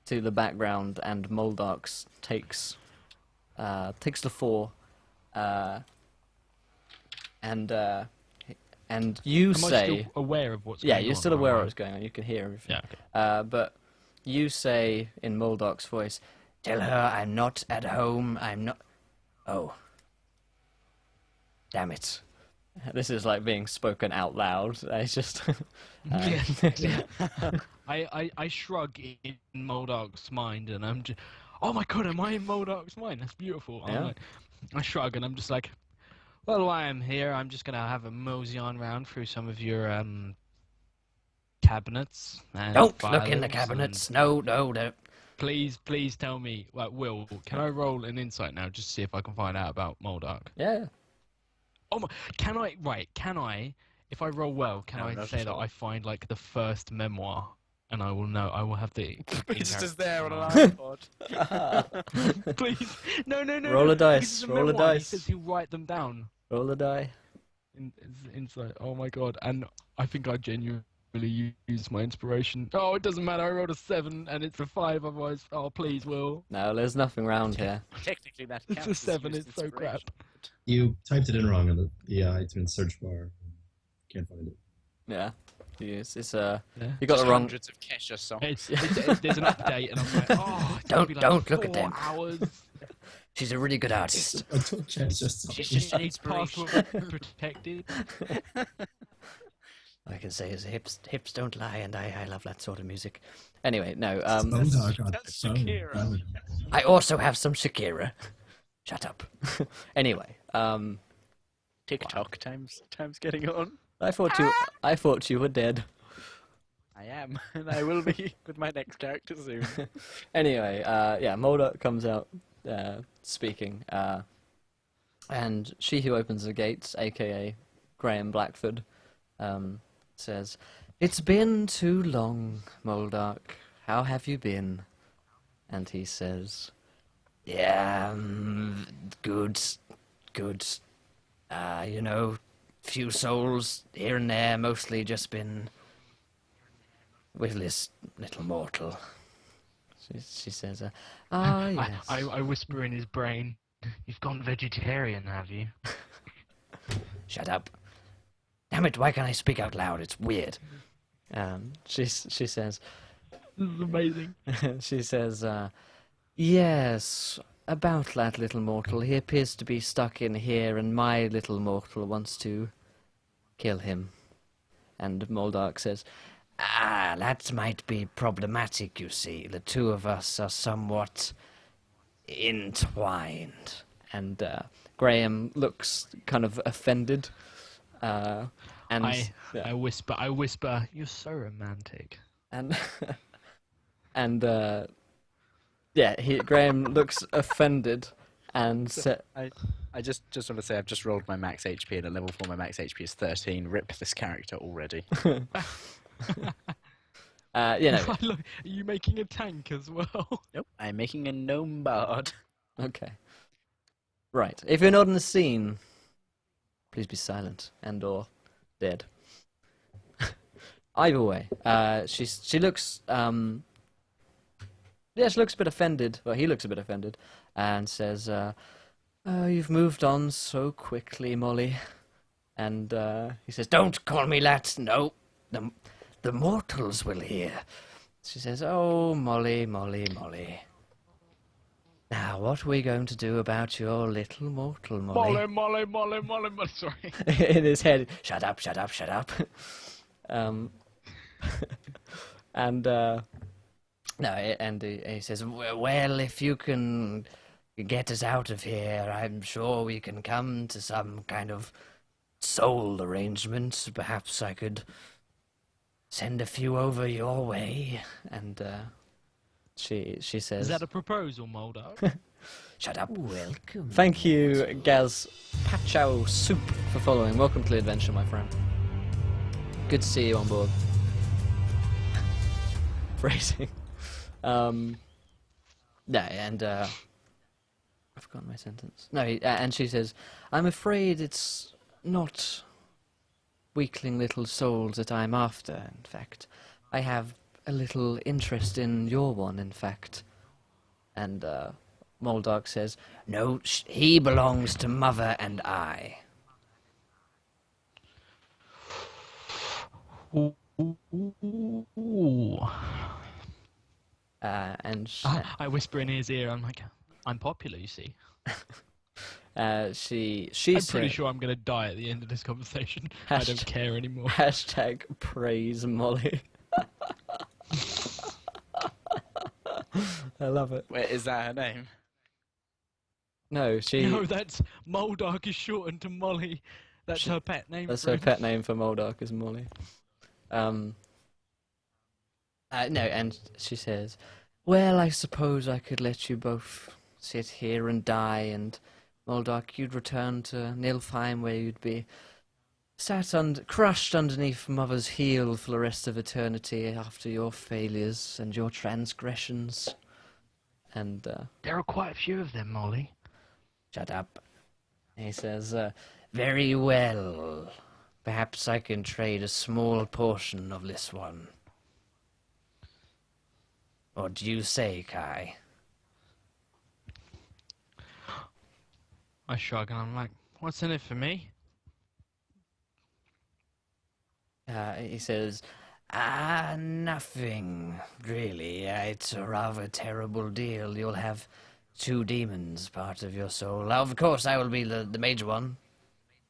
to the background, and Moldark's takes the fore, and you Am I say, still aware of what's yeah, going on? you're still aware of Alright. what's going on. You can hear everything. Yeah, okay. But you say in Moldark's voice, "Tell her I'm not at home. I'm not." Oh, damn it! This is like being spoken out loud. It's just. Yeah. I shrug in Moldark's mind, and I'm just, oh my god, am I in Moldark's mind? That's beautiful. I'm Yeah. like, I shrug, and I'm just like, well, while I'm here, I'm just gonna have a mosey on round through some of your cabinets. And Don't look in the files cabinets. and No, no, no. Please tell me, like, Will, can I roll an insight now just to see if I can find out about Moldark? Yeah. Oh my, can I, if I roll well, can No, I not say at that all. I find, like, the first memoir, and I will have the... It's just there on an iPod. iPod. Please, no. Roll a because dice, it's roll a memoir, and dice. He says he'll write them down. Roll a die. Insight, oh my god, and I think I genuinely used my inspiration. Oh, it doesn't matter, I rolled a 7, and it's a 5, otherwise, oh please, Will. No, there's nothing round here. Technically, that It's counts a as 7, used it's so crap. inspiration. You typed it in wrong on the iTunes search bar. Can't find it. Yeah. It's Yeah. you got Just the wrong. hundreds of Kesha songs. There's an update, and I'm like, oh, it's gonna be like Don't look at 4 them. hours. She's a really good artist. I told Chad just She's It's just inspiration. password protected. All I can say is hips don't lie, and I love that sort of music. Anyway, no. Moldark on that's the phone. Shakira. That would- I also have some Shakira. Shut up. Anyway, TikTok time's getting on. I thought you were dead. I am, and I will be with my next character soon. Anyway, yeah, Moldark comes out speaking, and she who opens the gates, aka Graham Blackford, says, "It's been too long, Moldark. How have you been?" And he says, "Yeah, good. Few souls here and there, mostly just been with this little mortal." She says, yes. I whisper in his brain, you've gone vegetarian, have you? Shut up. Damn it, why can't I speak out loud? It's weird. She says, This is amazing. she says, yes, about that little mortal. He appears to be stuck in here, and my little mortal wants to kill him. And Moldark says, that might be problematic, you see. The two of us are somewhat entwined. And Graham looks kind of offended. And I whisper, you're so romantic. and and Graham looks offended and I just want to say I've just rolled my max HP, and at level 4 my max HP is 13. Rip this character already. Are you making a tank as well? Nope, I'm making a gnome bard. Okay. Right. If you're not in the scene, please be silent and/or dead. Either way, she looks she looks a bit offended. Well, he looks a bit offended, and says, "Oh, you've moved on so quickly, Molly." And he says, "Don't call me that. No, the mortals will hear." She says, "Oh, Molly, Molly, Molly. Now, what are we going to do about your little mortal, Molly?" Molly, sorry. In his head, shut up, shut up, shut up. And he says, "Well, if you can get us out of here, I'm sure we can come to some kind of soul arrangement. Perhaps I could send a few over your way." And she says, Is that a proposal, Moldar? "Shut up." Welcome. Thank you, Gaz Pachow Soup, for following. Welcome to the adventure, my friend. Good to see you on board. Phrasing. No, and I've forgotten my sentence. No, and she says, "I'm afraid it's not weakling little souls that I'm after. In fact, I have a little interest in your one, in fact." And Moldark says, "No, he belongs to Mother and I." Ooh. I whisper in his ear. I'm like, I'm popular, you see. She I'm pretty sure I'm going to die at the end of this conversation. I don't care anymore. Hashtag praise Molly. I love it. Wait, is that her name? No, No, that's Moldark is shortened to Molly. That's her pet name. That's for her him. pet name for Moldark is Molly. No, and she says, "Well, I suppose I could let you both sit here and die, and Moldark, you'd return to Nilfheim, where you'd be crushed underneath Mother's heel for the rest of eternity after your failures and your transgressions." And There are quite a few of them, Molly. shut up. He says, "Very well. Perhaps I can trade a small portion of this one. What do you say, Kai?" I shrug and I'm like, what's in it for me? He says, Nothing, really. It's a rather terrible deal. You'll have 2 demons, part of your soul. Of course, I will be the major one,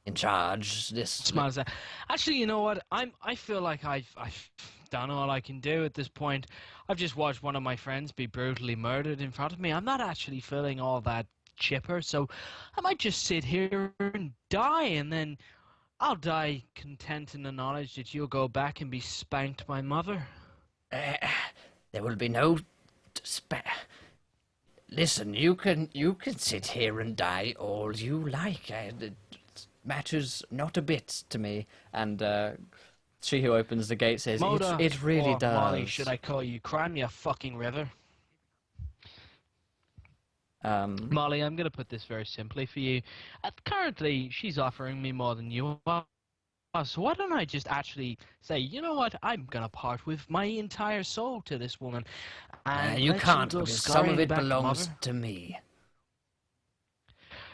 in charge. Smiles at. Actually, you know what? I feel like I've done all I can do at this point. I've just watched one of my friends be brutally murdered in front of me. I'm not actually feeling all that chipper, so I might just sit here and die, and then I'll die content in the knowledge that you'll go back and be spanked by Mother. There will be no... Listen, you can sit here and die all you like. It matters not a bit to me. And she who opens the gate says, Moda, it really or does. Molly, should I call you? Cram you fucking river. Molly, I'm going to put this very simply for you. Currently, she's offering me more than you are. So why don't I just actually say, you know what, I'm going to part with my entire soul to this woman. And you let can't, go because some of scurrying it back to belongs Mother. to me.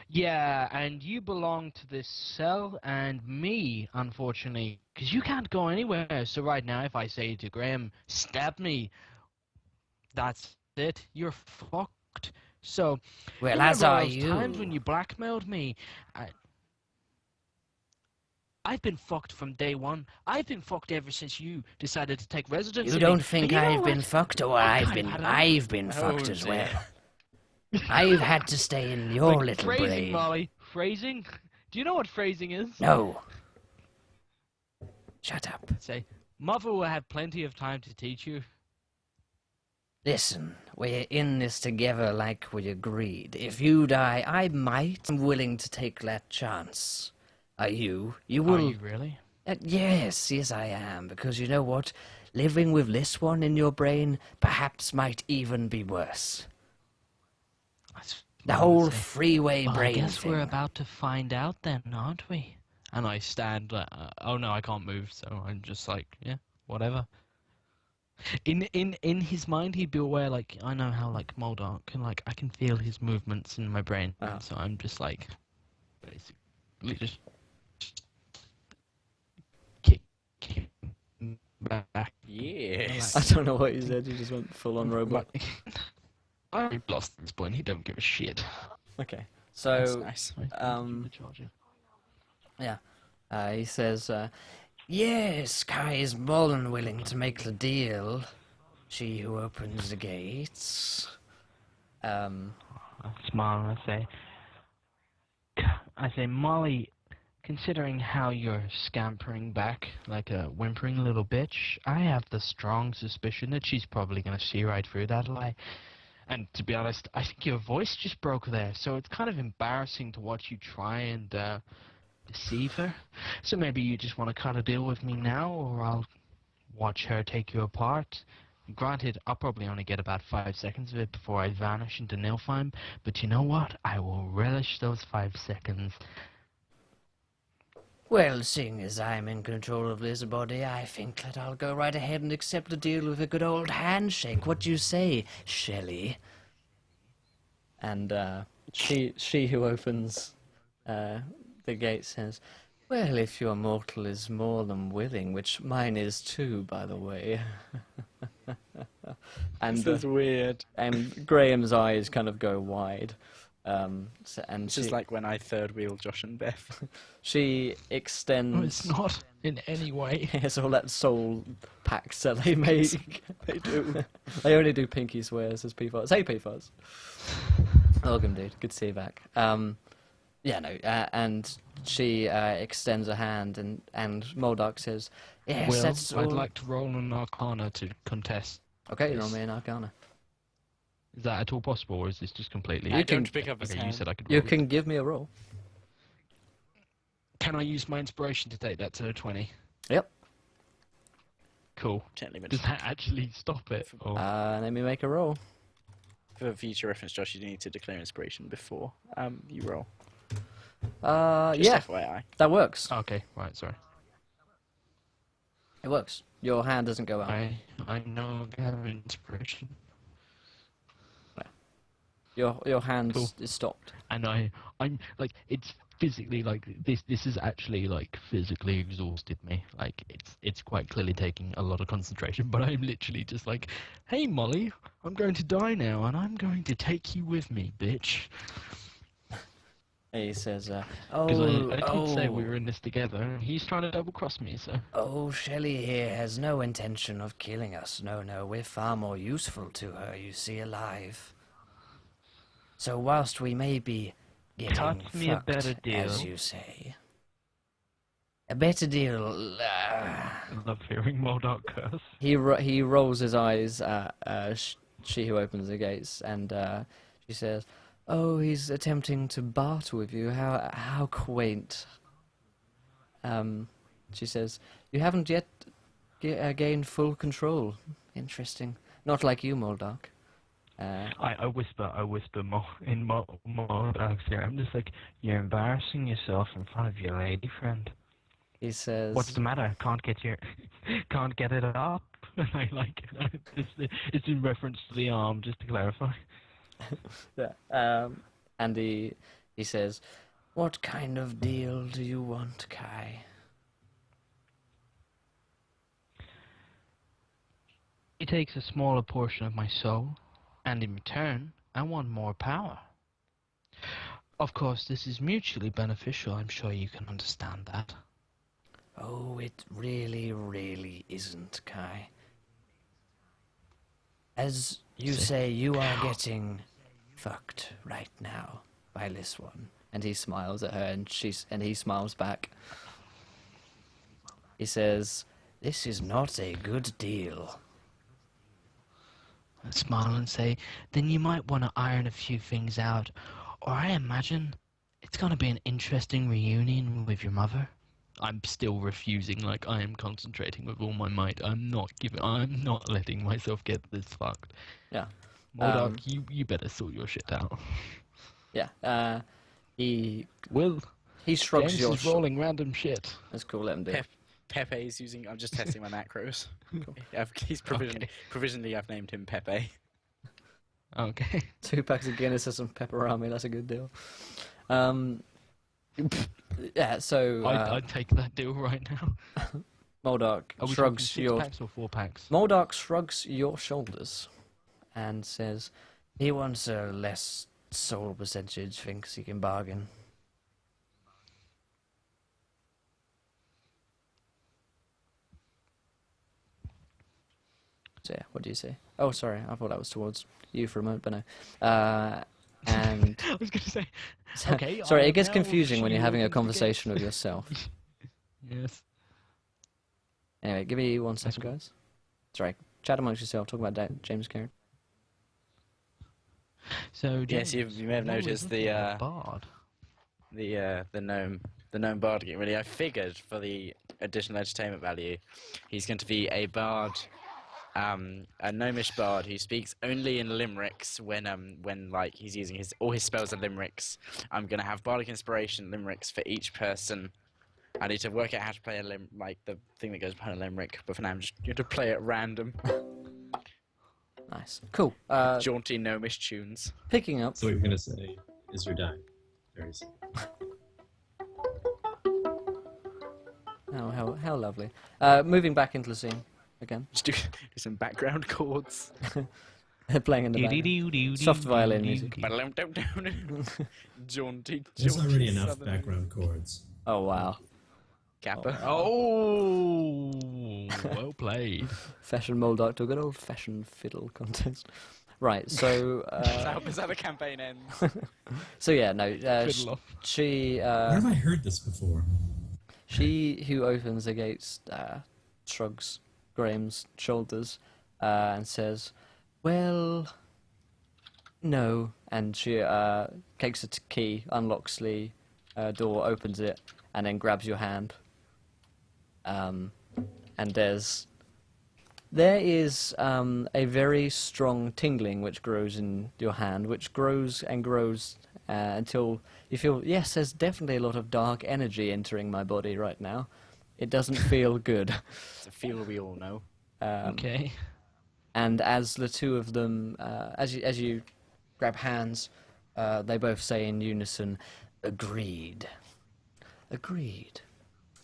Yeah, and you belong to this cell and me, unfortunately, because you can't go anywhere. So right now, if I say to Graham, stab me, that's it. You're fucked. So, Well, you as remember are those you. times when you blackmailed me? I've been fucked from day one. I've been fucked ever since you decided to take residence. You in don't me. think And you know I've been what? fucked, or I I've kind been of had I've been fucked dear. as well. I've had to stay in your Like, little phrasing, brain. Molly. Phrasing? Do you know what phrasing is? No. Shut up. Say, Mother will have plenty of time to teach you. Listen, we're in this together like we agreed. If you die, I might. I'm willing to take that chance. Are you? You will. Are you really? Yes, I am. Because you know what? Living with this one in your brain perhaps might even be worse. The whole freeway Well, brain I guess thing. we're about to find out then, aren't we? And I stand. Oh no, I can't move. So I'm just like, yeah, whatever. In his mind, he'd be aware. Like, I know how like Moldar can, like, I can feel his movements in my brain. Ah. So I'm just like, basically just kick him back. Yes. I don't know what you said. You just went full on robot. I lost at this point. He don't give a shit. Okay. That's So nice. he says, yes, Kai is more than willing to make the deal. She who opens the gates. I smile and I say, Molly, considering how you're scampering back like a whimpering little bitch, I have the strong suspicion that she's probably going to see right through that lie. And to be honest, I think your voice just broke there, so it's kind of embarrassing to watch you try and deceive her. So maybe you just want to cut a deal with me now, or I'll watch her take you apart. Granted, I'll probably only get about 5 seconds of it before I vanish into Nilfheim, but you know what? I will relish those 5 seconds. Well, seeing as I'm in control of this body, I think that I'll go right ahead and accept the deal with a good old handshake. What do you say, Shelley? And she who opens the gate says, well, if your mortal is more than willing, which mine is too, by the way. And This is weird. and Graham's eyes kind of go wide. And This is like when I third wheel Josh and Beth. she extends. No, it's not in any way. It's all that soul packs that they make. They do. They only do pinky swears as PFAS. Hey, PFAS. Welcome, dude. Good to see you back. And she extends a hand, and Moldark says, yes, Well, that's all. I'd like to roll an Arcana to contest. Okay, roll me an Arcana. Is that at all possible, or is this just completely... I can- don't pick up his Okay, you hand. said I could You roll it. can give me a roll. Can I use my inspiration to take that to a 20? Yep. Cool. Gently Does that actually stop it? Or... Let me make a roll. For future reference, Josh, you need to declare inspiration before you roll. Just Yeah, FYI. that works. Okay, right, sorry. It works. Your hand doesn't go out. I know I have inspiration. Your hand Cool. is stopped. And I'm like, it's physically like this is actually like physically exhausted me. Like it's quite clearly taking a lot of concentration, but I'm literally just like, hey Molly, I'm going to die now and I'm going to take you with me, bitch. He says, Because I did say we were in this together and he's trying to double cross me, so Oh, Shelley here has no intention of killing us. No, we're far more useful to her, you see, alive. So whilst we may be getting Cut me a fucked, better deal. as you say, a better deal. I love hearing Moldart curse. He rolls his eyes at she who opens the gates, and she says, "Oh, he's attempting to barter with you. How quaint." She says, "You haven't yet gained full control. Interesting. Not like you, Moldark." I whisper in Moldark's ear. I'm just like, you're embarrassing yourself in front of your lady friend. He says, What's the matter? Can't get it up? And I like it's in reference to the arm, just to clarify. Yeah. And he says, "What kind of deal do you want, Kai?" He takes a smaller portion of my soul, and in return, I want more power. Of course, this is mutually beneficial. I'm sure you can understand that. Oh, it really, really isn't, Kai. As you say, you are getting fucked right now by this one. And he smiles at her, and he smiles back. he says, "This is not a good deal." I smile and say, then you might want to iron a few things out, or I imagine it's going to be an interesting reunion with your mother. I'm still refusing, like I am concentrating with all my might. I'm not letting myself get this fucked. Yeah. Modok, you better sort your shit out. Yeah. He Will, shrugs James your is rolling random shit. That's cool. Let him do. it. Pepe's using. I'm just testing my macros. Cool. He's provisionally. I've named him Pepe. Okay. 2 packs of Guinness and some pepperami. That's a good deal. Yeah. So I'd take that deal right now. Moldok Are we talking shrugs 6 your packs or 4 packs? Moldok shrugs your shoulders and says, "He wants a less soul percentage. Thinks he can bargain." So yeah, what do you say? Oh, sorry, I thought that was towards you for a moment, but no. And I was going to say, so- okay. sorry, I it gets now confusing when you're having a shield conversation with against- yourself. Yes. Anyway, give me 1 second, cool. guys. Sorry, chat amongst yourself. Talk about James Karen. So Yes, James, you may have what are we noticed looking the at? Bard. the gnome bard getting ready. I figured for the additional entertainment value, he's going to be a bard, a gnomish bard who speaks only in limericks when like he's using all his spells are limericks. I'm going to have bardic inspiration limericks for each person. I need to work out how to play like the thing that goes behind a limerick, but for now I'm just going to play at random. Nice, cool. Jaunty gnomish tunes. Picking up. So what you're gonna say is you're dying. Very soon. Oh, how lovely. Moving back into the scene again. Just do some background chords. They're playing in the background. Soft violin music. Jaunty. There's already enough southern background chords. Oh wow, Kappa. Oh, well played. fashion Moldok to a good old-fashioned fiddle contest. Right, so Is that the campaign ends? so yeah, no, Fiddle off. she Where have I heard this before? She who opens the gates shrugs Graham's shoulders and says, "Well, no." And she takes a key, unlocks the door, opens it, and then grabs your hand. And there is a very strong tingling which grows in your hand, which grows and grows until you feel, yes, there's definitely a lot of dark energy entering my body right now. It doesn't feel good. It's a feel we all know. Okay. And as the two of them, as you grab hands, they both say in unison, "Agreed." Agreed.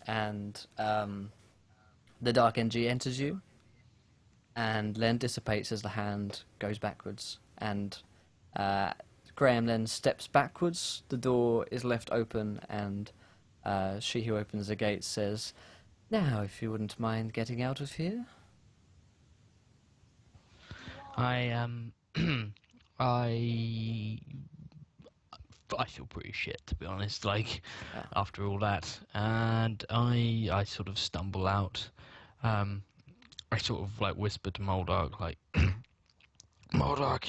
And the dark energy enters you, and then dissipates as the hand goes backwards. And Graham then steps backwards, the door is left open, and she who opens the gate says, "Now, if you wouldn't mind getting out of here." I feel pretty shit, to be honest, like, Yeah. after all that. And I sort of stumble out. I sort of, like, whisper to Moldark, like, Moldark,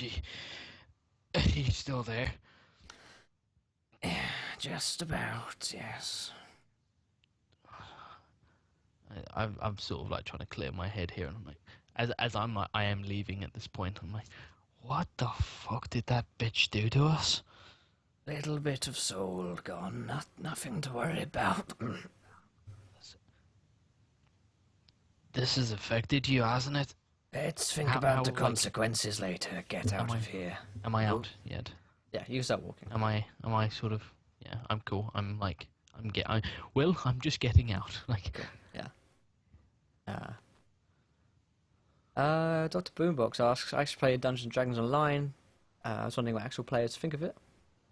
he's still there. Just about, yes. I'm sort of, like, trying to clear my head here, and I'm like, as I'm like, I am leaving at this point, I'm like, what the fuck did that bitch do to us? Little bit of soul gone, nothing to worry about. This has affected you, hasn't it? Let's think How- about how, the like- consequences later. Get Am out I- of here. Am I out yet? Yeah, you start walking. Am I sort of, yeah, I'm cool. I'm just getting out. Like, Dr. Boombox asks, I actually played Dungeons & Dragons Online. I was wondering what actual players think of it.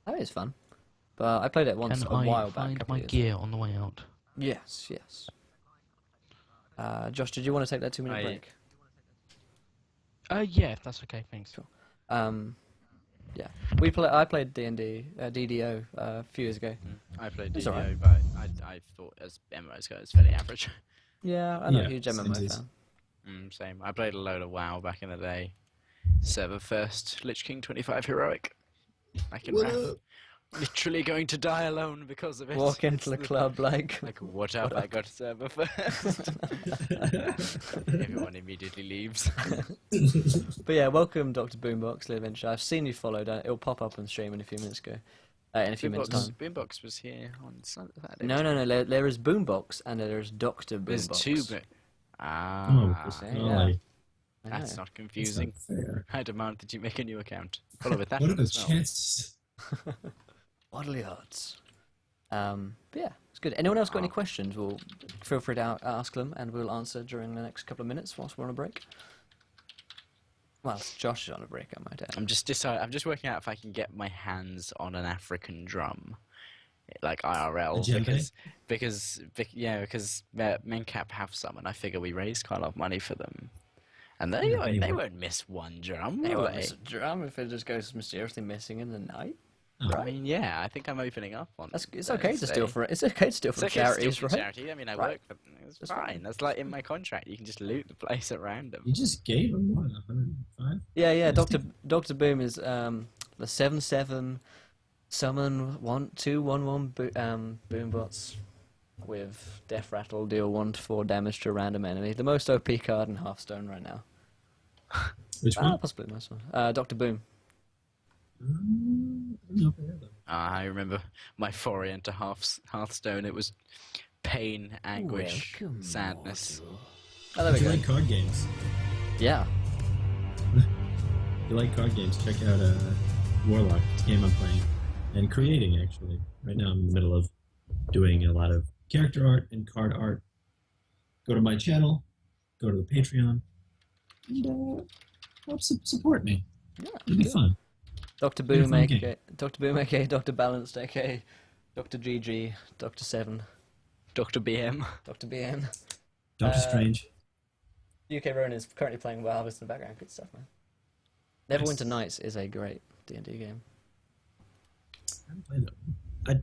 That is fun. But I played it once can a I while back. find couple my years gear on the way out? ago. Yes. Josh, did you want to take that 2-minute I- break? Yeah, if that's okay, thanks. Sure. Yeah. I played D&D, DDO a few years ago. I played It's DDO, alright. but I thought as MMOs go, it's fairly average. Yeah, I'm not Yeah, a huge same MMO as- fan. Same. I played a load of WoW back in the day. Server first, Lich King 25 heroic. I can rap. Literally going to die alone because of it. Walk into the It's club like. Like, what up? I got server first. Everyone immediately leaves. But yeah, welcome Dr. Boombox, Live Adventure. I've seen you followed. It'll pop up on stream in a few minutes ago. In a few minutes time. Boombox was here on Saturday. No. There is Boombox and there is Dr. Boombox. There's two. Oh, Ah, say, no, yeah. like, I know. that's not that's confusing. not fair. I demand that you make a new account. Follow with that What are one the as well. chances? Bodily odds. But yeah, it's good. Anyone else got any Oh. questions? Well, feel free to ask them, and we'll answer during the next couple of minutes whilst we're on a break. Well, Josh is on a break, I might add. I'm just working out if I can get my hands on an African drum, like IRL, A djembe? because Mencap have some, and I figure we raised quite a lot of money for them, and they Yeah, they you won't miss one drum. They will won't they? miss a drum if it just goes mysteriously missing in the night. I mean, yeah, I think I'm opening up on. It's okay to steal Thursday. from it's okay to steal It's from okay to steal charities, from right? charity. I mean, I Right. work for them. It's That's fine. fine. That's like in my contract. You can just loot the place at random. You just gave him what, 105? Yeah, Yes, Doctor Boom is the 7/7 summon 1/2/1/1 boombots with Death Rattle, deal 1 to 4 damage to a random enemy. The most OP card in Hearthstone right now. Which one? Possibly the most one. Doctor Boom. I don't know if I heard that. I remember my foray into Hearthstone. It was pain, anguish, Welcome, sadness. mortal. Oh, there If we you go. like card games, Yeah. if you like card games, check out Warlock. It's a game I'm playing and creating, actually. Right now I'm in the middle of doing a lot of character art and card art. Go to my channel, go to the Patreon, and help support me. Yeah, It'll be good. fun. Dr. Bit of Boom, fun aka Dr. Boom, aka Dr. Balanced, aka Dr. GG, Dr. 7, Dr. BM. Dr. BN. Doctor Strange. UK Rowan is currently playing Wild Harvest in the background. Good stuff, man. Neverwinter Nice. Nights is a great D&D game. I haven't played that one. I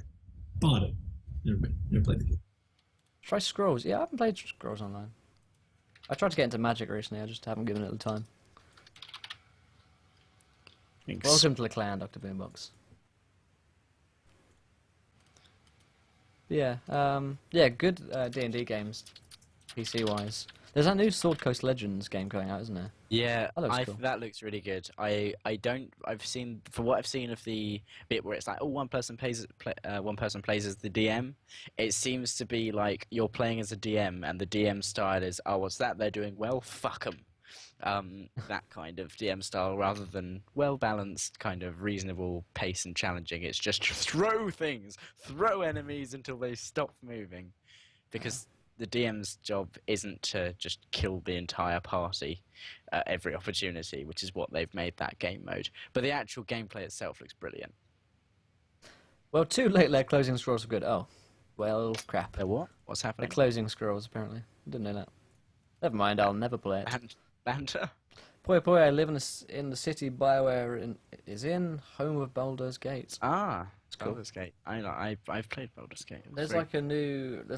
bought it. Never played the game. Try Scrolls. Yeah, I haven't played Scrolls Online. I tried to get into Magic recently, I just haven't given it the time. Welcome to the clan, Dr. Boombox. Yeah, good D&D games, PC-wise. There's that new Sword Coast Legends game going out, isn't there? Yeah, That looks cool. that looks really good. I've seen, for what I've seen of the bit where it's like, one person plays as the DM. It seems to be like you're playing as a DM, and the DM style is, oh, what's that? They're doing well, fuck them. That kind of DM style, rather than well balanced, kind of reasonable pace and challenging. It's just throw things, throw enemies until they stop moving, because the DM's job isn't to just kill the entire party at every opportunity, which is what they've made that game mode. But the actual gameplay itself looks brilliant. Well, 2 late leg closing scrolls are good. Oh, well, crap. They're what? What's They're happening? closing scrolls, apparently. Didn't know that. Never mind, I'll never play it. Banter? Boy, I live in the city BioWare is in, home of Baldur's Gate. Ah, cool. Baldur's Gate. I've played Baldur's Gate. It was There's very-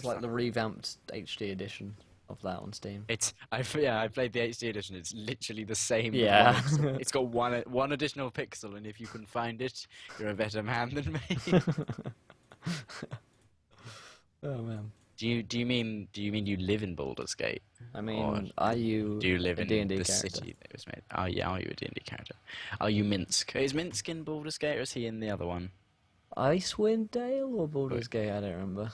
like the revamped HD edition of that on Steam. I played the HD edition. It's literally the same. Yeah. one pixel. It's got one additional pixel, and if you can find it, you're a better man than me. Oh man. Do you mean you live in Baldur's Gate? I mean, are you Do you live a in D&D the character? city that it was made? Oh yeah, are you a D&D character? Are you Minsk? Is Minsk in Baldur's Gate, or is he in the other one? Icewind Dale or Baldur's Gate? I don't remember.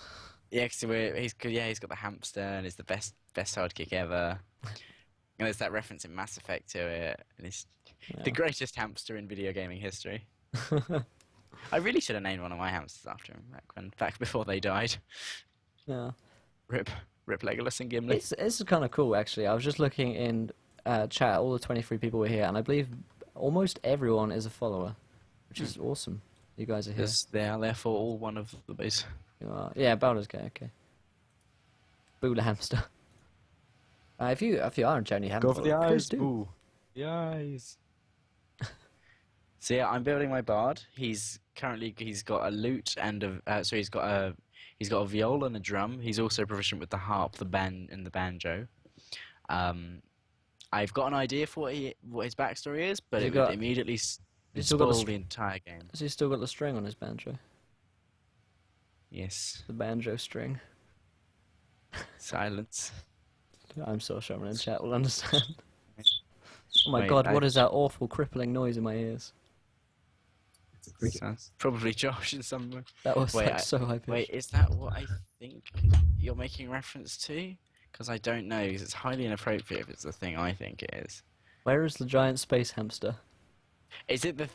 Yeah, he's got the hamster, and he's the best sidekick ever. And there's that reference in Mass Effect to it, and he's the greatest hamster in video gaming history. I really should have named one of my hamsters after him back before they died. Yeah. Rip Legolas and Gimli. It's kind of cool, actually. I was just looking in chat, all the 23 people were here, and I believe almost everyone is a follower, which is awesome. You guys are here. Because they are therefore all one of the base. You are. Yeah, Baldur's Gate, okay. Boo the hamster. If you are in chat and you haven't followed, please do. boo. The eyes. So yeah, I'm building my bard. He's got a lute and he's got He's got a viola and a drum. He's also proficient with the harp, the and the banjo. I've got an idea for what his backstory is, but Has he it got- would immediately He's still got the spoil str- the entire game. Has he still got the string on his banjo? Yes. The banjo string. Silence. I'm so sure everyone in chat will understand. Oh my Wait, god, what is that awful crippling noise in my ears? It's a cricket. Sounds probably Josh in some way. That was Wait, like so high pitched. Wait, is that what I think you're making reference to? Because I don't know, because it's highly inappropriate if it's the thing I think it is. Where is the giant space hamster? Is it the...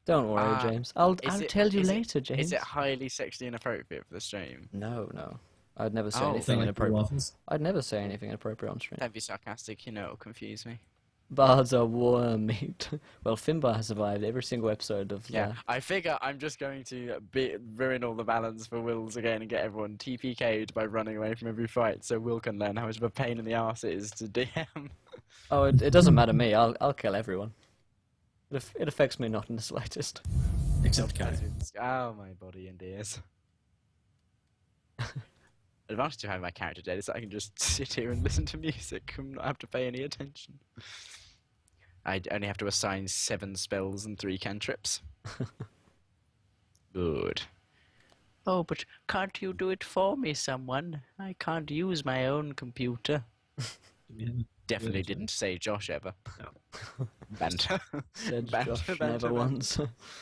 Don't worry, Ah, James. I'll is it- tell you is it- later, James. Is it highly sexually inappropriate for the stream? No. I'd never say Oh. anything Sound like inappropriate. waffles? I'd never say anything inappropriate on stream. Don't be sarcastic, you know it'll confuse me. Bards are worm meat. Well, Finbar has survived every single episode of Yeah, I figure I'm just going to ruin all the balance for Wills again and get everyone TPK'd by running away from every fight, so Will can learn how much of a pain in the arse it is to DM. Oh, it doesn't matter me. I'll kill everyone. It affects me not in the slightest. Except Kai. Oh, my body and ears. Advantage of having my character dead is that I can just sit here and listen to music and not have to pay any attention. I only have to assign 7 spells and 3 cantrips. Good. Oh, but can't you do it for me, someone? I can't use my own computer. Do we have a- Definitely Good. didn't say Josh ever. No. Banter. Said Banter, Josh banter, never banter. once.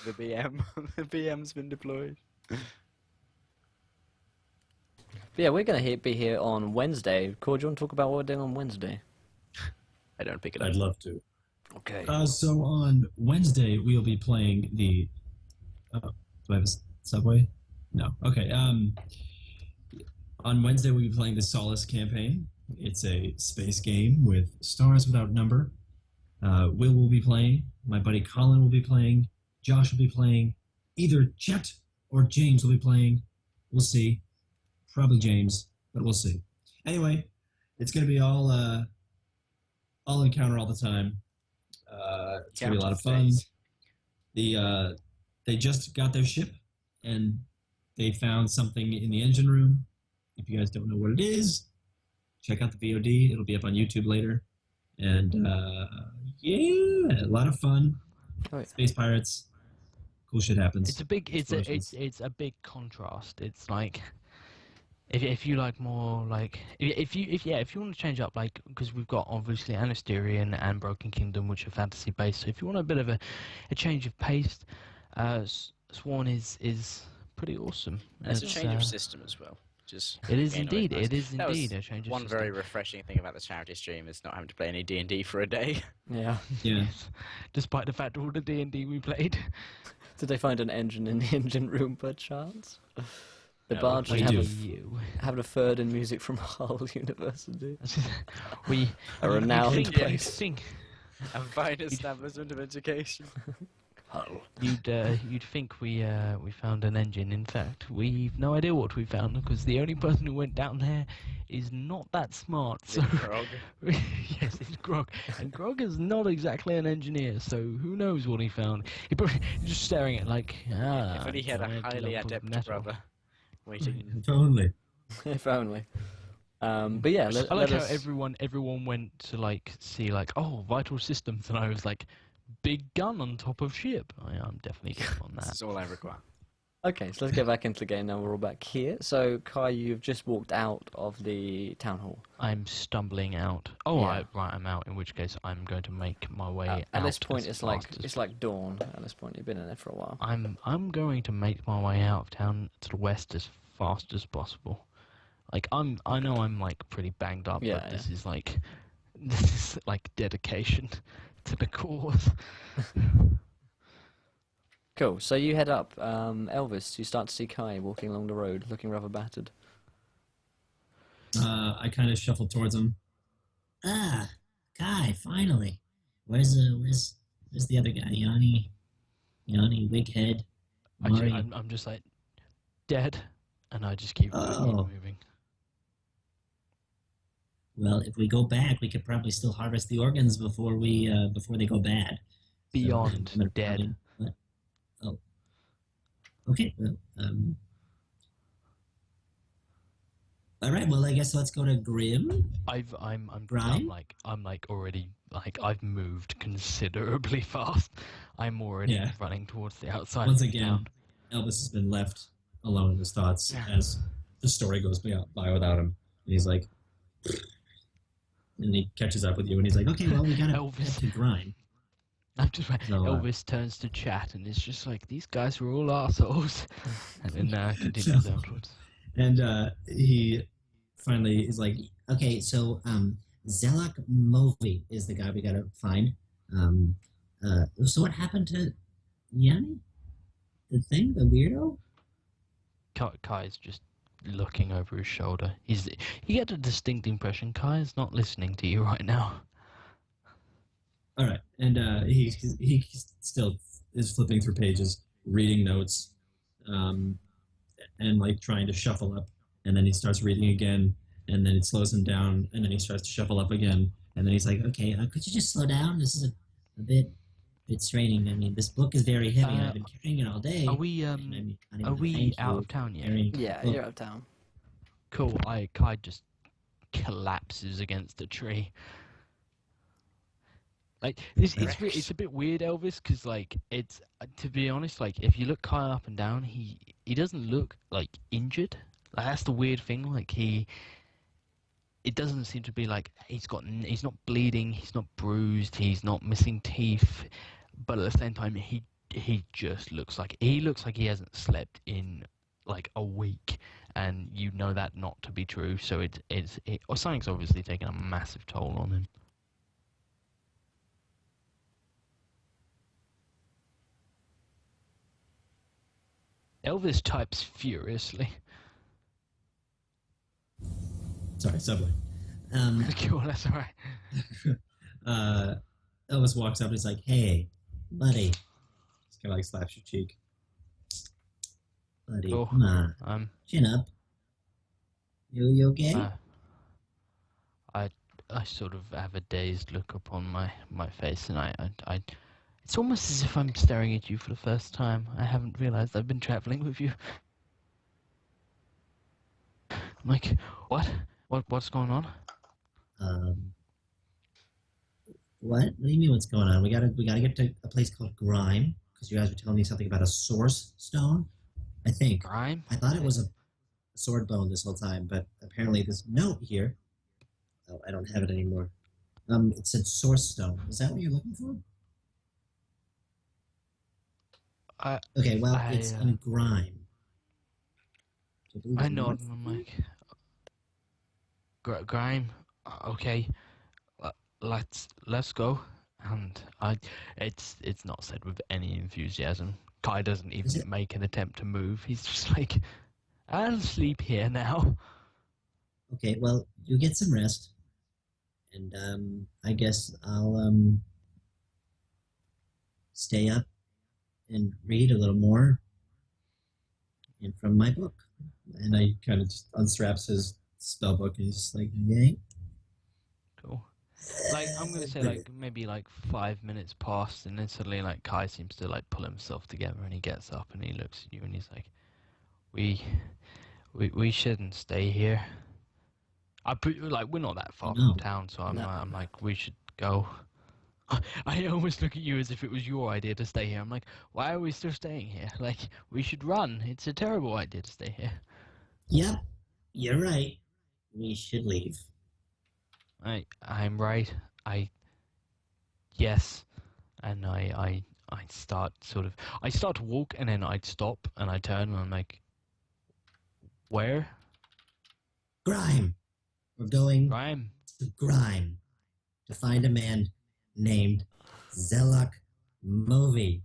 The BM. The BM's been deployed. But yeah, we're gonna be here on Wednesday. Cord, do you want to talk about what we're doing on Wednesday? I don't pick it up. I'd love to. Okay. So on Wednesday we'll be playing the. Oh, do I have a subway? No. Okay. On Wednesday we'll be playing the Solace campaign. It's a space game with stars without number. Will be playing. My buddy Colin will be playing. Josh will be playing. Either Chet or James will be playing. We'll see. Probably James, but we'll see. Anyway, it's gonna be all encounter all the time. It's gonna be a lot of fun. They just got their ship, and they found something in the engine room. If you guys don't know what it is, check out the VOD. It'll be up on YouTube later. And yeah, a lot of fun. Oh, yeah. Space pirates. Cool shit happens. It's a big Explosions. it's a big contrast. It's like if you like more like if you want to change up, like, because we've got obviously Anasterian and Broken Kingdom, which are fantasy based. So if you want a bit of a change of pace, Sworn is pretty awesome. There's a change of system as well. Just It is again, always indeed. nice. It is That was indeed a change of One system. very refreshing thing about the charity stream is not having to play any D&D for a day. Yeah. Yeah. Yes. Despite the fact all the D&D we played. Did they find an engine in the engine room by chance? The No, barge we should do. have a third in music from Hull University. we A you'd renowned think- place. Think, A fine establishment of education. Hull. you'd think we found an engine. In fact, we've no idea what we found because the only person who went down there is not that smart. So Grog. yes, it's Grog, and Grog is not exactly an engineer. So who knows what he found? He probably he's just staring at like If only he had a giant highly lump of adept metal. brother waiting. Totally. If only. But yeah, let, I like let how us... everyone went to like see like, oh, vital systems, and I was like, big gun on top of ship. I'm definitely getting on This that. is all I require. Okay, so let's get back into the game now. We're all back here. So, Kai, you've just walked out of the town hall. I'm stumbling out. Oh, Yeah. right, I'm out. In which case, I'm going to make my way out. At this point, as it's like fast as- it's like dawn. At this point, you've been in there for a while. I'm going to make my way out of town to the west as fast as possible. Like I know I'm like pretty banged up, Yeah, but this is like dedication to the cause. Cool. So you head up, Elvis. You start to see Kai walking along the road, looking rather battered. I kind of shuffle towards him. Ah, Kai, finally. Where's the other guy? Yanni, Wighead, Actually, Mari. I'm just like dead, and I just keep Oh. moving. Well, if we go back, we could probably still harvest the organs before they go bad. Beyond I'm gonna dead. probably- what? Oh. Okay. Well, All right. Well, I guess let's go to Grim. I'm Grime? like already like I've moved considerably fast. I'm already Yeah. running towards the outside Once of the again, town. Elvis has been left alone in his thoughts Yeah. as the story goes by without him. And he's like, and he catches up with you, and he's like, "Okay, well, we gotta Elvis. get to Grime." I'm just So, Elvis turns to chat and it's just like these guys were all assholes, and then continues So- afterwards. And he finally is like, "Okay, so Zelak Movi is the guy we gotta find. So what happened to Yanni? The thing, the weirdo?" Kai's just looking over his shoulder. You get a distinct impression Kai's not listening to you right now. All right, and he still is flipping through pages, reading notes, and like trying to shuffle up, and then he starts reading again, and then it slows him down, and then he starts to shuffle up again, and then he's like, "Okay, could you just slow down? This is a bit straining. I mean, this book is very heavy. and I've been carrying it all day. Are we and I mean, I don't are even we thank out you of town yet? carrying Yeah, the book." you're out of town. Cool. Kai just collapses against a tree. Like it's a bit weird, Elvis, because like it's to be honest, like if you look Kai up and down, he doesn't look like injured. Like that's the weird thing. Like it doesn't seem to be like he's not bleeding, he's not bruised, he's not missing teeth, but at the same time he just looks like he hasn't slept in like a week, and you know that not to be true. So or something's obviously taken a massive toll on him. Elvis types furiously. Sorry, subway. Cool, that's alright. Elvis walks up and he's like, "Hey, buddy." Just kind of like slaps your cheek. "Buddy, Cool. come on, chin up. You okay?" I sort of have a dazed look upon my face, and I it's almost as if I'm staring at you for the first time. I haven't realized I've been traveling with you. I'm like, what's going on? What? What do you mean? What's going on? We gotta get to a place called Grime because you guys were telling me something about a source stone. I think. Grime? I thought it was a sword bone this whole time, but apparently this note here. Oh, I don't have it anymore. It said source stone. Is that what you're looking for? Okay, well, it's in Grime. So believe I it's know, north. and I'm like, Grime, okay, let's go. And it's not said with any enthusiasm. Kai doesn't even make an attempt to move. He's just like, I'll sleep here now. Okay, well, you get some rest, and I guess I'll stay up and read a little more, and from my book. And I kind of just unstraps his spell book, and he's just like, "Okay." Cool. Like I'm gonna say like maybe like 5 minutes passed, and then suddenly like Kai seems to like pull himself together, and he gets up and he looks at you, and he's like, we shouldn't stay here. Like we're not that far from town, so I'm like we should go. I almost look at you as if it was your idea to stay here. I'm like, why are we still staying here? Like we should run. It's a terrible idea to stay here. Yep, you're right. We should leave. I'm right. Yes, and I start to walk, and then I'd stop and I turn and I'm like, where? Grime. We're going Grime. to Grime to find a man named Zelak Movi.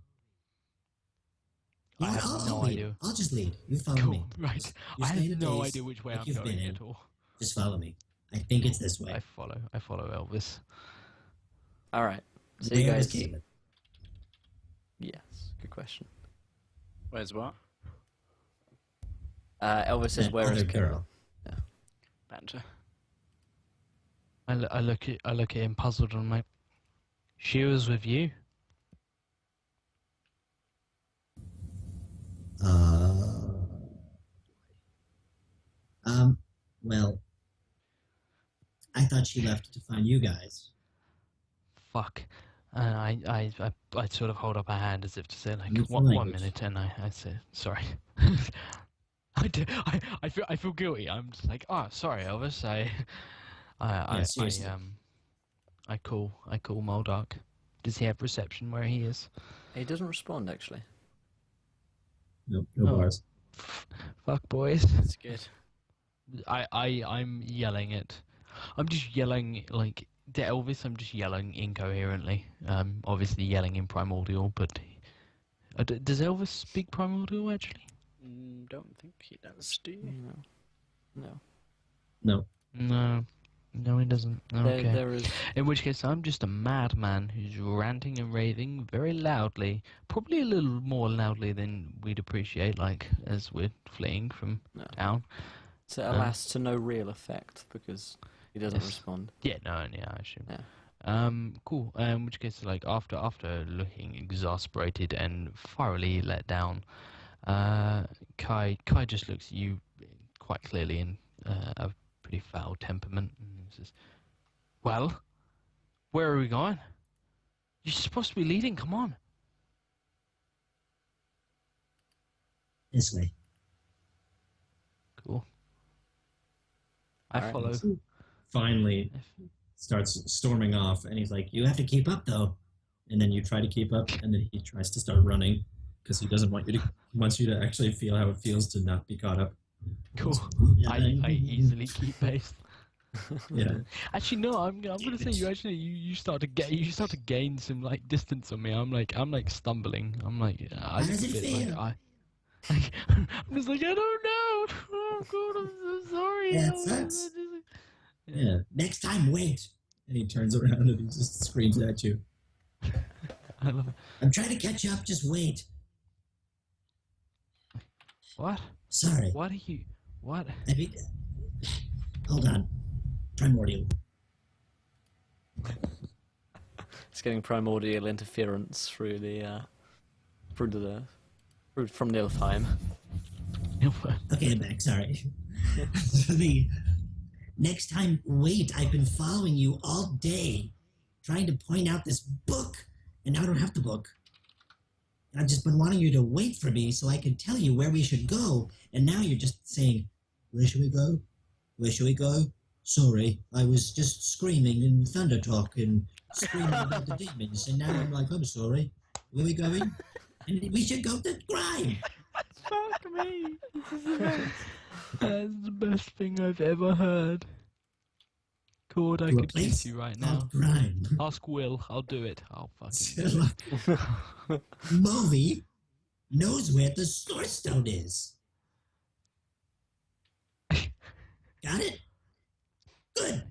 I have no idea. I'll just lead. You follow Cool. me. Right. You I stay in have the no base idea which way like I'm you've been going in. at all. Just follow me. I think it's this way. I follow Elvis. All right. So Where you is guys. Caleb? Yes. Good question. Where's what? Elvis says, That "Where is other girl. Banter. I look at him puzzled, and I'm like, she was with you. Well, I thought she left to find you guys. Fuck. And I sort of hold up a hand as if to say, like, Beautiful one language. minute, and I say, sorry. I feel guilty. I'm just like, oh, sorry, Elvis. Seriously. I call Moldark. Does he have reception where he is? He doesn't respond, actually. No Oh. bars. Fuck, boys. That's good. I'm yelling it. I'm just yelling, like, to Elvis, I'm just yelling incoherently. Obviously yelling in Primordial, but... does Elvis speak Primordial, actually? Don't think he does, do you? No. No. No, he doesn't. Okay. There is... In which case, I'm just a madman who's ranting and raving very loudly, probably a little more loudly than we'd appreciate, like, as we're fleeing from No. town. So alas, to no real effect, because he doesn't Yes. respond. Yeah, no, I assume. Yeah. Cool. In which case, like, after looking exasperated and thoroughly let down, Kai just looks at you quite clearly in a pretty foul temperament and says, "Well, where are we going? You're supposed to be leading. Come on." This way. Cool. I Alright. follow. Finally starts storming off, and he's like, "You have to keep up, though." And then you try to keep up, and then he tries to start running because he doesn't want you to. He wants you to actually feel how it feels to not be caught up. Cool. I easily keep pace. Yeah. Actually, no. I'm gonna say you start to gain some like distance on me. I'm like stumbling. I'm like How does it feel? I'm just like I don't know. Oh God, I'm so sorry. Yeah, it sucks. Yeah. Next time, wait. And he turns around and he just screams at you. I love it. I'm trying to catch up. Just wait. What? Sorry. What are you? What? I mean, hold on. Primordial. It's getting primordial interference through the from Nilfheim. Okay, I'm back. Sorry. The next time, wait. I've been following you all day, trying to point out this book, and now I don't have the book. I've just been wanting you to wait for me so I could tell you where we should go, and now you're just saying, "Where should we go? Where should we go?" Sorry, I was just screaming in thunder talk and screaming about the demons, and now I'm like, "I'm sorry. Where are we going?" And we should go to Grime. Fuck me. That's the best thing I've ever heard. Cord, I To a could kiss place you right now. called Grime. Ask Will. I'll do it. I'll fucking. Movi knows where the Source Stone is. Got it? Good.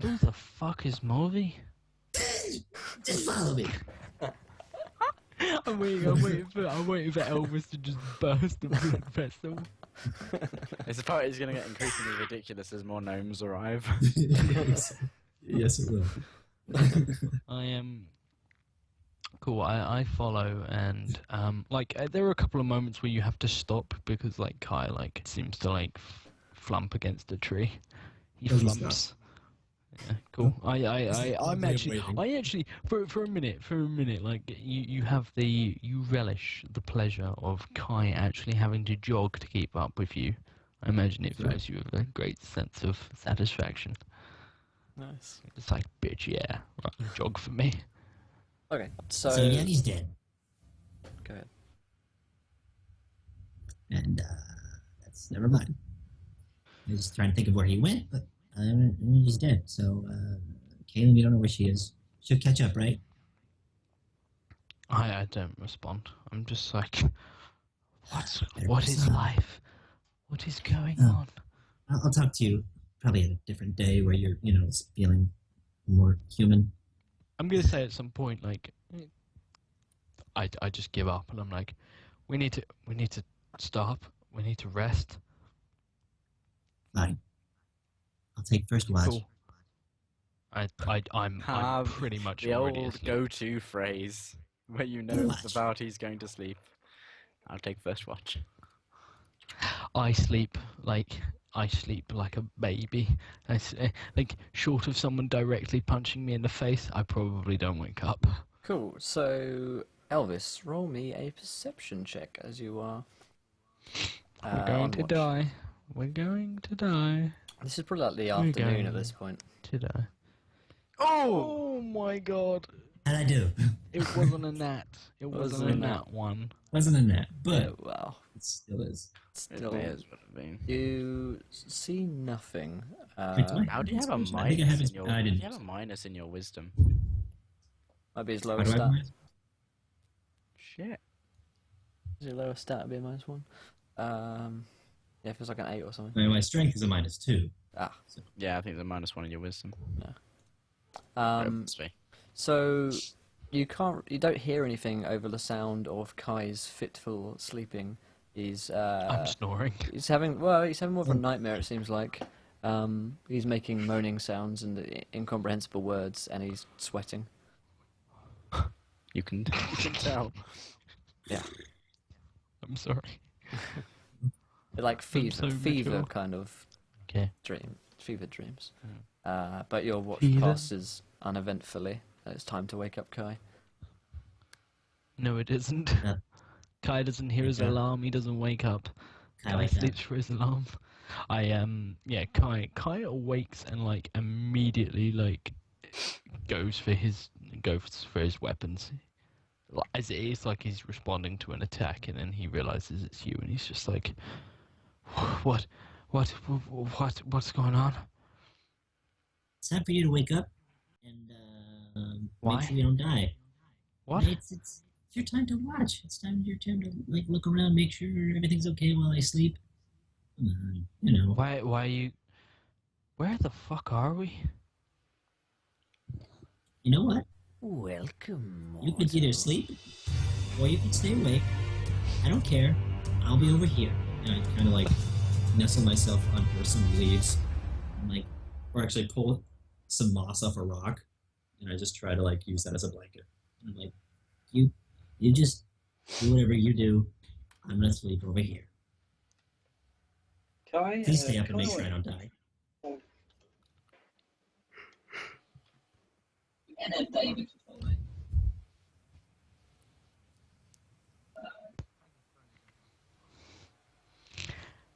Who the fuck is Movi? Just follow me. I'm waiting for Elvis to just burst and press them. This part is going to get increasingly ridiculous as more gnomes arrive. Yes, it will. I am cool. I follow, and there are a couple of moments where you have to stop because like Kai like seems to like flump against a tree. He No, he's flumps. Yeah, cool. I'm way of waiting. actually for a minute like you relish the pleasure of Kai actually having to jog to keep up with you. I imagine it fills you with a great sense of satisfaction. Nice. It's like, bitch, yeah, right, jog for me. Okay, so So Yeti's dead. go ahead. And that's never mind. I was just trying to think of where he went, but he's dead. So, Kaylin, you don't know where she is. She'll catch up, right? I don't respond. I'm just like, Better what be is son. life? What is going Oh. on? I'll talk to you probably at a different day where you're, feeling more human. I'm gonna say at some point, like, I just give up, and I'm like, we need to stop. We need to rest. Fine. I'll take first watch. Cool. I'm pretty much The already old asleep. go-to phrase where you know Watch. the bounty's going to sleep. I'll take first watch. I sleep like a baby. Like short of someone directly punching me in the face, I probably don't wake up. Cool. So, Elvis, roll me a perception check as you are. We're going on to watch. die. We're going to die. This is probably like the We're afternoon going at this point. to die. Oh! Oh my god! How'd I do? It wasn't a gnat. It wasn't Wasn't a a gnat one. Wasn't a net, but Oh, wow. it still is. It Still, may as well have been. you see nothing. Wait, do I How do you have a I think I have minus his- in your? I How do didn't. you have a minus in your wisdom? Might be his How lowest do I have stat. mine? Shit. Is your lowest stat be a -1? Yeah, it feels like an 8 or something. My strength is a -2. Ah. Yeah, I think there's a -1 in your wisdom. Must be. So you don't hear anything over the sound of Kai's fitful sleeping. He's I'm snoring. he's having more of a nightmare. It seems like he's making moaning sounds and incomprehensible words, and he's sweating. You can tell. I'm sorry. They're like fever so mature. kind of Okay. fever dreams. But your watch Fever? passes uneventfully. It's time to wake up Kai. No, it isn't. Yeah. Kai doesn't hear his Yeah. alarm. He doesn't wake up. Kai Kai wakes up. sleeps for his alarm. Kai awakes and like immediately like goes for his weapons. As it is like he's responding to an attack, and then he realizes it's you, and he's just like, what's going on? It's time for you to wake up and Why? make sure you don't die. What? It's your time to watch. It's your time to like look around, make sure everything's okay while I sleep. You know. Why are you? Where the fuck are we? You know what? Welcome. You could either sleep or you could stay awake. I don't care. I'll be over here. And I kind of like nestle myself under some leaves, and like, or actually pull some moss off a rock, and I just try to like use that as a blanket. And I'm like, you just do whatever you do. I'm gonna sleep over here. Kai, Please stay up and make sure I don't die.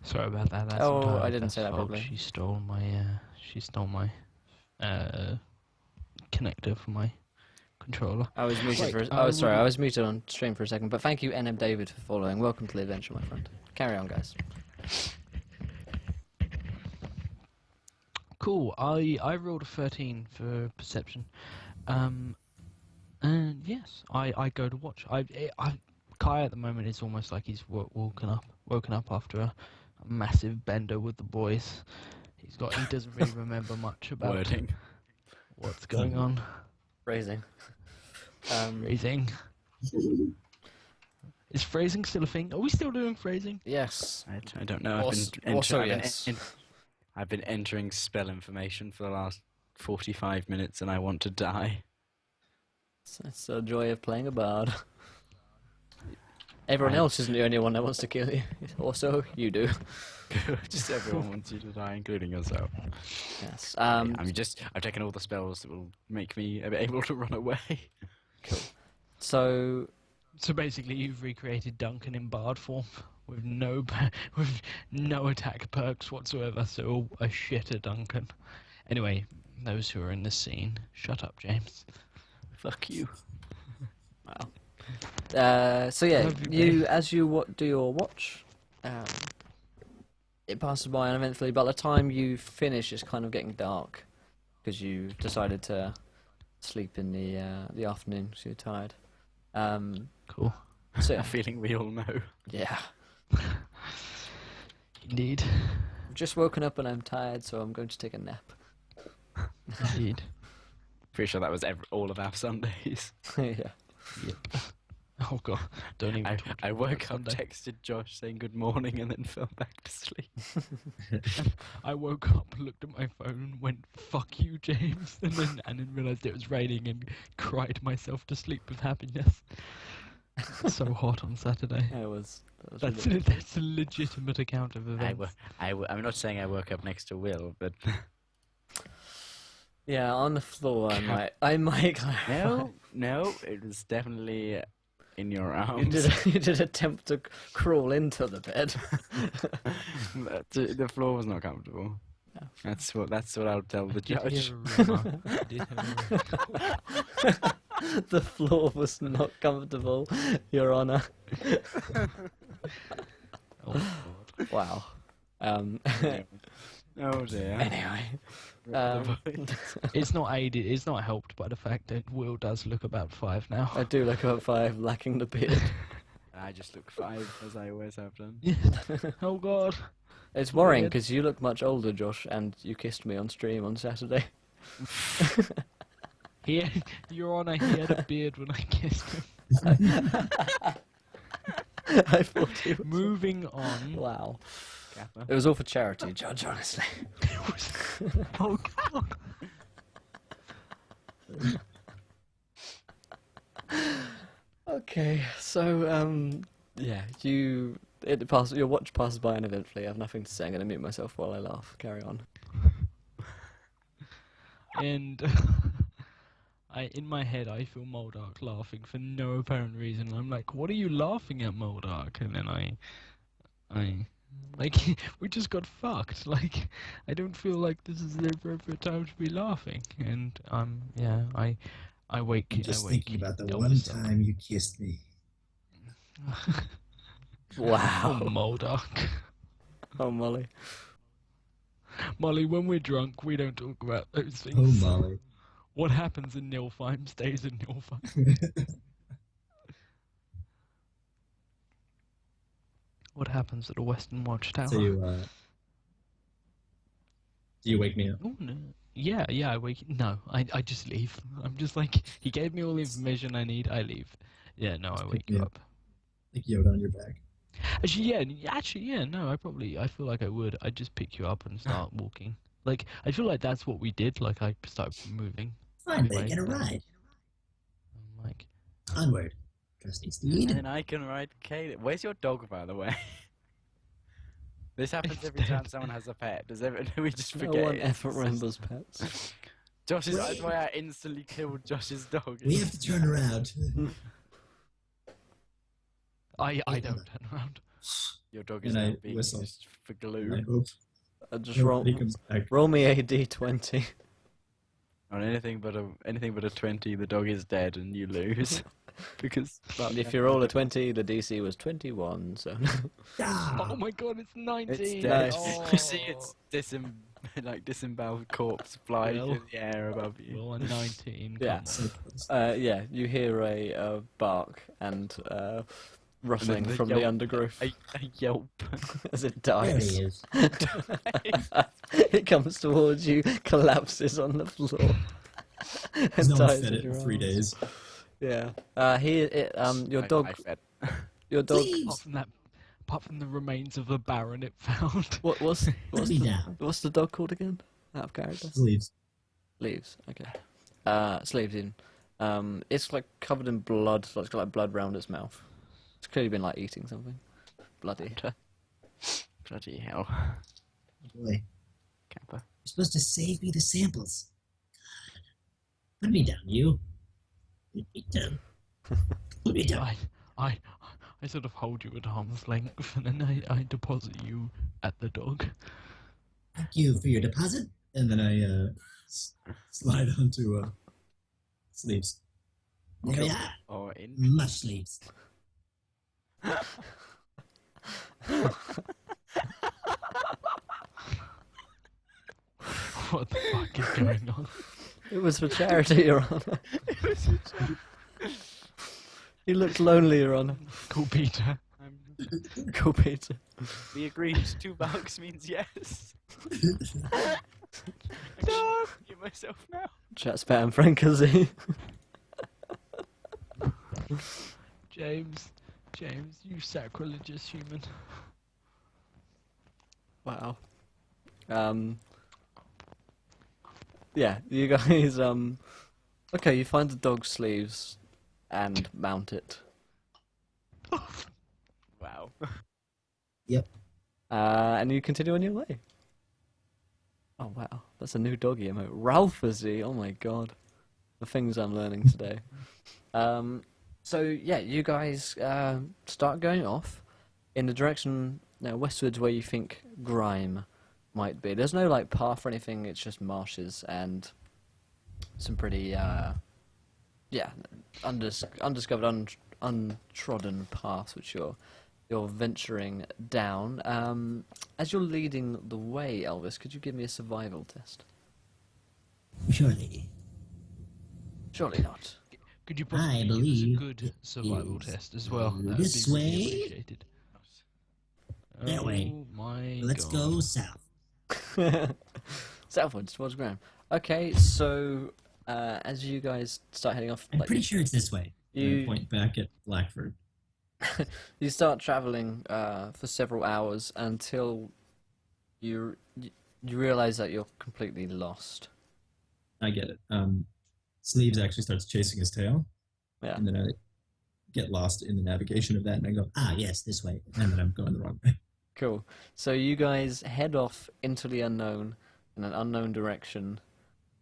Sorry about that. That's Oh, entirely I didn't say Beth's that fault. properly. She stole my connector for my controller. I was muted Right, I was muted on stream for a second, but thank you, NM David, for following. Welcome to the adventure, my friend. Carry on, guys. Cool. I rolled a 13 for perception, and yes, I go to watch. Kai at the moment is almost like he's woken up after a massive bender with the boys. He doesn't really remember much about Wording. what's going on. Phrasing. Phrasing. Is phrasing still a thing? Are we still doing phrasing? Yes. I don't know. I've been entering spell information for the last 45 minutes, and I want to die. It's the joy of playing a bard. Everyone else isn't the only one that wants to kill you. Also, you do. Just everyone wants you to die, including yourself. Yes. I've taken all the spells that will make me able to run away. So, So basically, you've recreated Duncan in bard form with no attack perks whatsoever. So a shitter Duncan. Anyway, those who are in the scene, shut up, James. Fuck you. wow. So yeah, Love you, as you do your watch, it passes by uneventfully. By the time you finish, it's kind of getting dark because you decided to sleep in the afternoon, so you're tired. Cool. So A yeah, feeling we all know. yeah. Indeed. I've just woken up and I'm tired, so I'm going to take a nap. Indeed. Pretty sure that was all of our Sundays. Yeah. Oh god, don't even. I woke up, Sunday. texted Josh saying good morning, and then fell back to sleep. I woke up, looked at my phone, and went "fuck you, James," and then realised it was raining and cried myself to sleep with happiness. It's so hot on Saturday. That was That's ridiculous. that's a legitimate account of I events. I'm not saying I woke up next to Will, but Yeah, on the floor. I might. no, it was definitely in your You arms. you did attempt to crawl into the bed. The floor was not comfortable. No. That's what I'll tell the I did judge. hear a rumour. I did hear a rumour. The floor was not comfortable, Your Honor. Oh, God. Wow. Oh dear. Anyway, It's not aided. It's not helped by the fact that Will does look about 5 now. I do look about 5, lacking the beard. I just look 5 as I always have done. Oh God. It's worrying Weird. because you look much older, Josh, and you kissed me on stream on Saturday. Your Honor, he had a beard when I kissed him. I thought he was. Moving on. Wow. Kappa. It was all for charity, Judge, honestly. Oh God. Okay, so, yeah, your watch passes by uneventfully. I have nothing to say. I'm going to mute myself while I laugh. Carry on. And in my head, I feel Moldark laughing for no apparent reason. I'm like, "What are you laughing at, Moldark?" And then I, like, we just got fucked. Like, I don't feel like this is the appropriate time to be laughing. And yeah, I wake. I'm just I wake thinking about the Elvis one up. time you kissed me. Oh, Wow. Moldark. Oh, Molly. Molly, when we're drunk, we don't talk about those Oh, things. Molly. What happens in Nilfheim stays in Nilfheim. What happens at a Western Watchtower? So do you wake me up? Oh, no. Yeah, I wake. No, I just leave. I'm just like, he gave me all the information I need. I leave. Yeah, no, I wake you Yeah. up. Like Yoda on your back. Actually, yeah. No, I feel like I would. I'd just pick you up and start walking. Like, I feel like that's what we did. Like, I started moving. Fine, then Anyway, get a ride. I'm like, Onward. Trusty And steed. then I can ride Caleb. Where's your dog, by the way? This happens It's every time dead. someone has a pet. Do we just No forget? one it? ever remembers pets. Josh's. That's Wait. why I instantly killed Josh's dog. We have to turn around. I don't turn around. Your dog is And I now being whistle. used for And I glue. hope Just roll, nobody comes back. roll me a d20. On anything but a 20, the dog is dead and you lose. Because And if you roll a 20, the DC was 21, so... Ah! Oh my God, it's 19. it's dead. Nice. You see its disemboweled corpse fly Well. through the air above you. Well, a 19. Yeah. come on. So close. yeah, you hear a bark and rustling the from the yelp. undergrowth A yelp. as it There dies. he is. It comes towards you, collapses on the floor, and No one dies fed in it your in 3 arms. days. Yeah. Your I dog. fed. Your dog. Please, Apart from the remains of a baron it found. What's let me down. what's the dog called again? Out of character. Sleeves. Leaves. Okay. Sleeves in. It's like covered in blood. So it's got like blood around its mouth. It's clearly been like eating something. Bloody. Bloody hell. Boy, Kappa. you're supposed to save me the samples. Put me down, you. Put me down. Put me down. I sort of hold you at arm's length, and then I deposit you at the dog. Thank you for your deposit. And then I slide onto sleeves. There we are. Or in. Mush sleeves. What the fuck is going on? It was for charity, Your Honor. He looked lonely, Your Honor. Cool, Peter. Cool, Peter. We agreed $2 means yes. No, give myself now. Chat spam Frankazi. James, you sacrilegious human. Wow. Yeah, you guys, okay, you find the dog's sleeves and mount it. yourself. Wow. And you continue on your way. Oh wow, that's a new doggy emote. Ralphazzy, oh my god. The things I'm learning today. So yeah, you guys start going off in the direction westwards where you think Grime might be. There's no like path or anything, it's just marshes and some pretty undiscovered, untrodden paths which you're venturing down. As you're leading the way, Elvis, could you give me a survival test? Surely. Surely not. Could you possibly give us a believe good it survival is test as well? That would this be really way? appreciated. That way. Oh my Let's god. go south. Southwards towards Graham. Okay, so as you guys start heading off, I'm like, pretty sure it's this way. You- I point back at Blackford. you start traveling for several hours until you realize that you're completely lost. I get it. Sleeves actually starts chasing his tail, Yeah. and then I get lost in the navigation of that, and I go, Yes, this way. and then I'm going the wrong way. Cool. So you guys head off into the unknown in an unknown direction,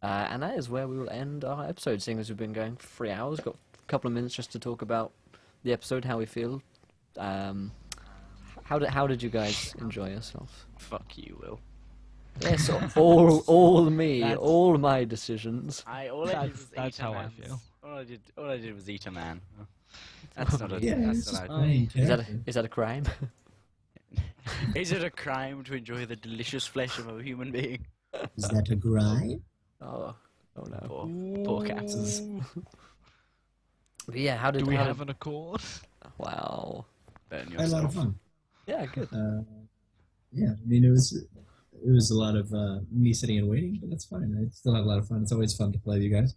and that is where we will end our episode. Seeing as we've been going for 3 hours, got a couple of minutes just to talk about the episode, how we feel. How did you guys enjoy yourself? Fuck you, Will. Yes, all me, That's- all my decisions. All I did was That's eat a how I man's- feel. All I did was eat a man. That's not a. Yeah, that's it's not just a, playing Is that a crime? Is it a crime to enjoy the delicious flesh of a human being? Is that a grind? Oh no. Poor cats. But yeah, how did Do we how have did- an accord? Wow. Burn I had a lot of yourself. fun. Yeah, good. Yeah, I mean, it was a lot of me sitting and waiting, but that's fine. I still have a lot of fun. It's always fun to play with you guys.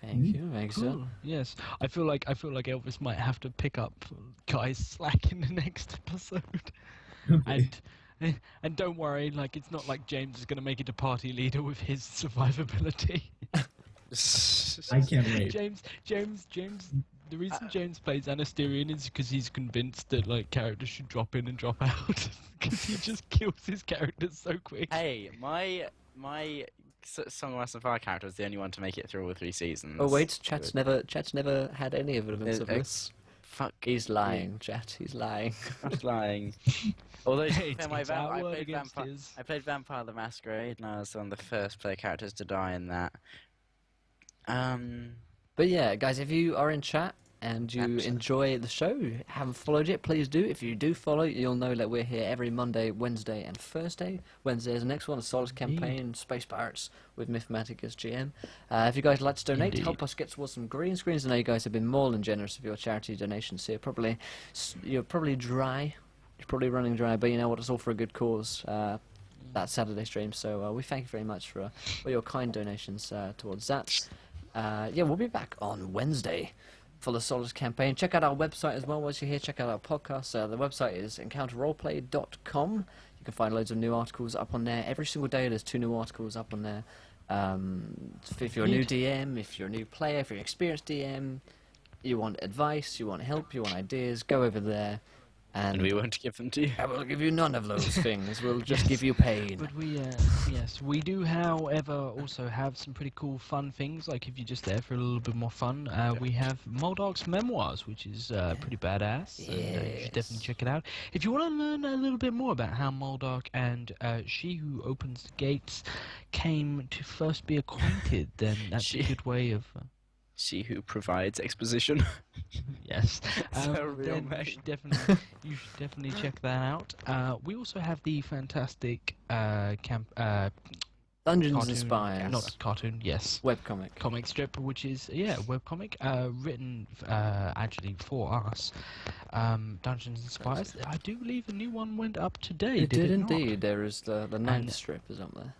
Thank you. Thanks, sir. Cool. Yes, I feel like Elvis might have to pick up guys slack in the next episode. Okay. And don't worry, like it's not like James is gonna make it a party leader with his survivability. I can't wait. James. The reason James plays Anasterian is because he's convinced that like characters should drop in and drop out because he just kills his characters so quick. Hey, my Song of Ice and Fire character was the only one to make it through all 3 seasons. Oh wait, chat's never had any evidence of this. Fuck. He's lying, chat. He's lying. I'm just lying. Although to be It's- fair, it's our I word played against Vampire. his. I played Vampire the Masquerade, and I was one of the first player characters to die in that. But yeah, guys, if you are in chat and you Absolutely. enjoy the show, haven't followed yet, please do. If you do follow, you'll know that we're here every Monday, Wednesday, and Thursday. Wednesday is the next one, a Solid Campaign, Space Pirates with Mythmatic as GM. If you guys would like to donate, Indeed. help us get towards some green screens. I know you guys have been more than generous with your charity donations here. You're probably dry. You're probably running dry, but you know what? It's all for a good cause. That Saturday stream. So we thank you very much for your kind donations towards that. Yeah, we'll be back on Wednesday for the Solid Campaign. Check out our website as well whilst you're here. Check out our podcast. The website is encounterroleplay.com. You can find loads of new articles up on there. Every single day there's 2 new articles up on there. If you're a new DM, if you're a new player, if you're an experienced DM, you want advice, you want help, you want ideas, go over there. and we won't give them to you. I will give you none of those things. We'll just give you pain. But yes, we do, however, also have some pretty cool, fun things. Like if you're just there for a little bit more fun, we have Moldog's Memoirs, which is pretty badass. And, you should definitely check it out. If you want to learn a little bit more about how Moldog and She Who Opens the Gates came to first be acquainted, then that's a good way of. She Who Provides Exposition. Yes, So real, then mate. you should definitely check that out. We also have the fantastic Dungeons cartoon, and Spires. not cartoon, yes, Webcomic. comic strip, which is webcomic, written actually for us. Dungeons and Spires. I do believe a new one went up today. It did it not? indeed. There is the ninth And- strip is up there.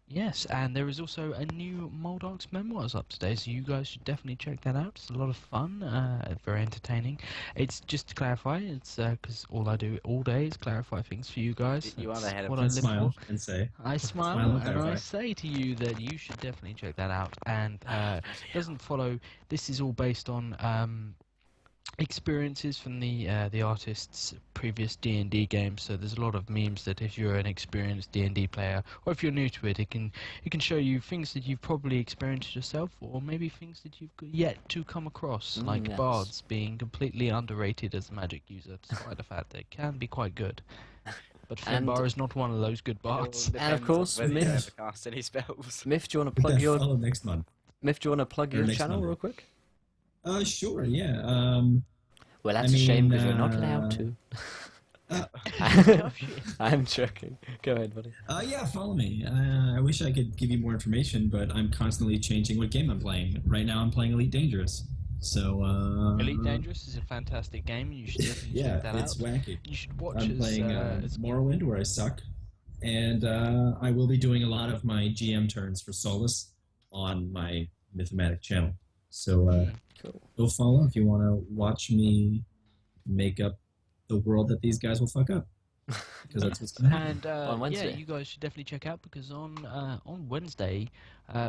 Yes, and there is also a new Moldog's Memoirs up today, so you guys should definitely check that out. It's a lot of fun, very entertaining. It's just to clarify, it's because all I do all day is clarify things for you guys. You are the That's head of what the I live Smile for. and say, I Smile smile and and I clarify. say to you that you should definitely check that out. And doesn't follow. This is all based on experiences from the artist's previous D&D games. So there's a lot of memes that if you're an experienced D&D player, or if you're new to it, it can show you things that you've probably experienced yourself, or maybe things that you've yet to come across, like Yes. bards being completely underrated as a magic user, despite the fact they can be quite good. But And- Finbar is not one of those good It all bards. And of depends on course, whether you Myth. ever cast any spells. Myth, do you want to Put plug that your follow next month. Myth? Do you want to plug Or your next channel Monday. real quick? Sure, yeah. Well, that's I a shame mean, because you're not allowed to. Oh, shit. I'm joking. Go ahead, buddy. Yeah, follow me. I wish I could give you more information, but I'm constantly changing what game I'm playing. Right now, I'm playing Elite Dangerous. So, Elite Dangerous is a fantastic game. You should definitely Yeah, check that it's out. wacky. You should watch I'm playing as Morrowind, where I suck, and I will be doing a lot of my GM turns for Solus on my Mythomatic channel. So Cool. go follow if you want to watch me make up the world that these guys will fuck up, because that's what's going to happen. And On yeah, Wednesday. you guys should definitely check out, because on Wednesday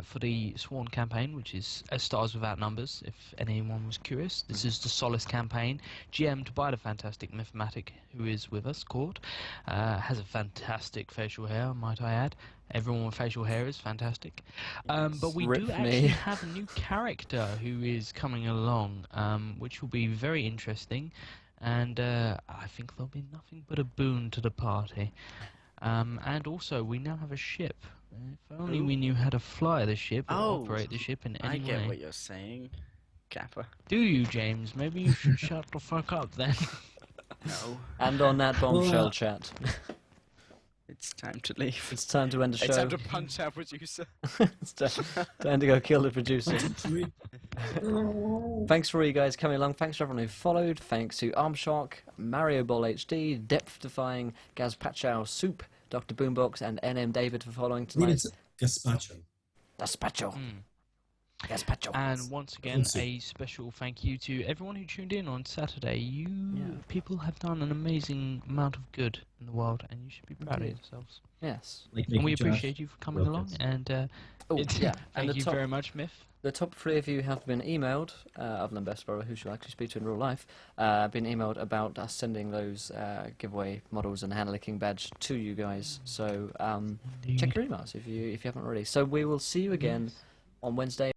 for the Sworn campaign, which is Stars Without Numbers, if anyone was curious, this is the Solace campaign, GM'd by the fantastic Mythomatic, who is with us, Court. Has a fantastic facial hair, might I add. Everyone with facial hair is fantastic. But we Rip do me. actually have a new character who is coming along, which will be very interesting. And I think there'll be nothing but a boon to the party. And also, we now have a ship. If only we knew how to fly the ship or Oh, operate the ship in I any get way. what you're saying, Kappa. Do you, James? Maybe you should shut the fuck up then. No, And on that bombshell Well, chat, it's time to leave. it's time to end the show. It's time to punch our producer. It's time to go kill the producer. Thanks for all you guys coming along. Thanks for everyone who followed. Thanks to Armshock, Mario Ball HD, Depth Defying, Gazpacho, Soup, Dr. Boombox, and NM David for following I believe tonight. it's gazpacho. Gazpacho. Mm. Gazpacho. And once again, Awesome. a special thank you to everyone who tuned in on Saturday. You people have done an amazing amount of good in the world, and you should be proud of Indeed. yourselves. Yes. Like And we making Josh appreciate you for coming along. Lopez. And Oh, yeah. And thank you very much, Myth. the top 3 of you have been emailed, other than Best Brother, who shall actually speak to in real life, been emailed about us sending those giveaway models and hand licking badge to you guys. So check your emails if you haven't already. So we will see you again on Wednesday.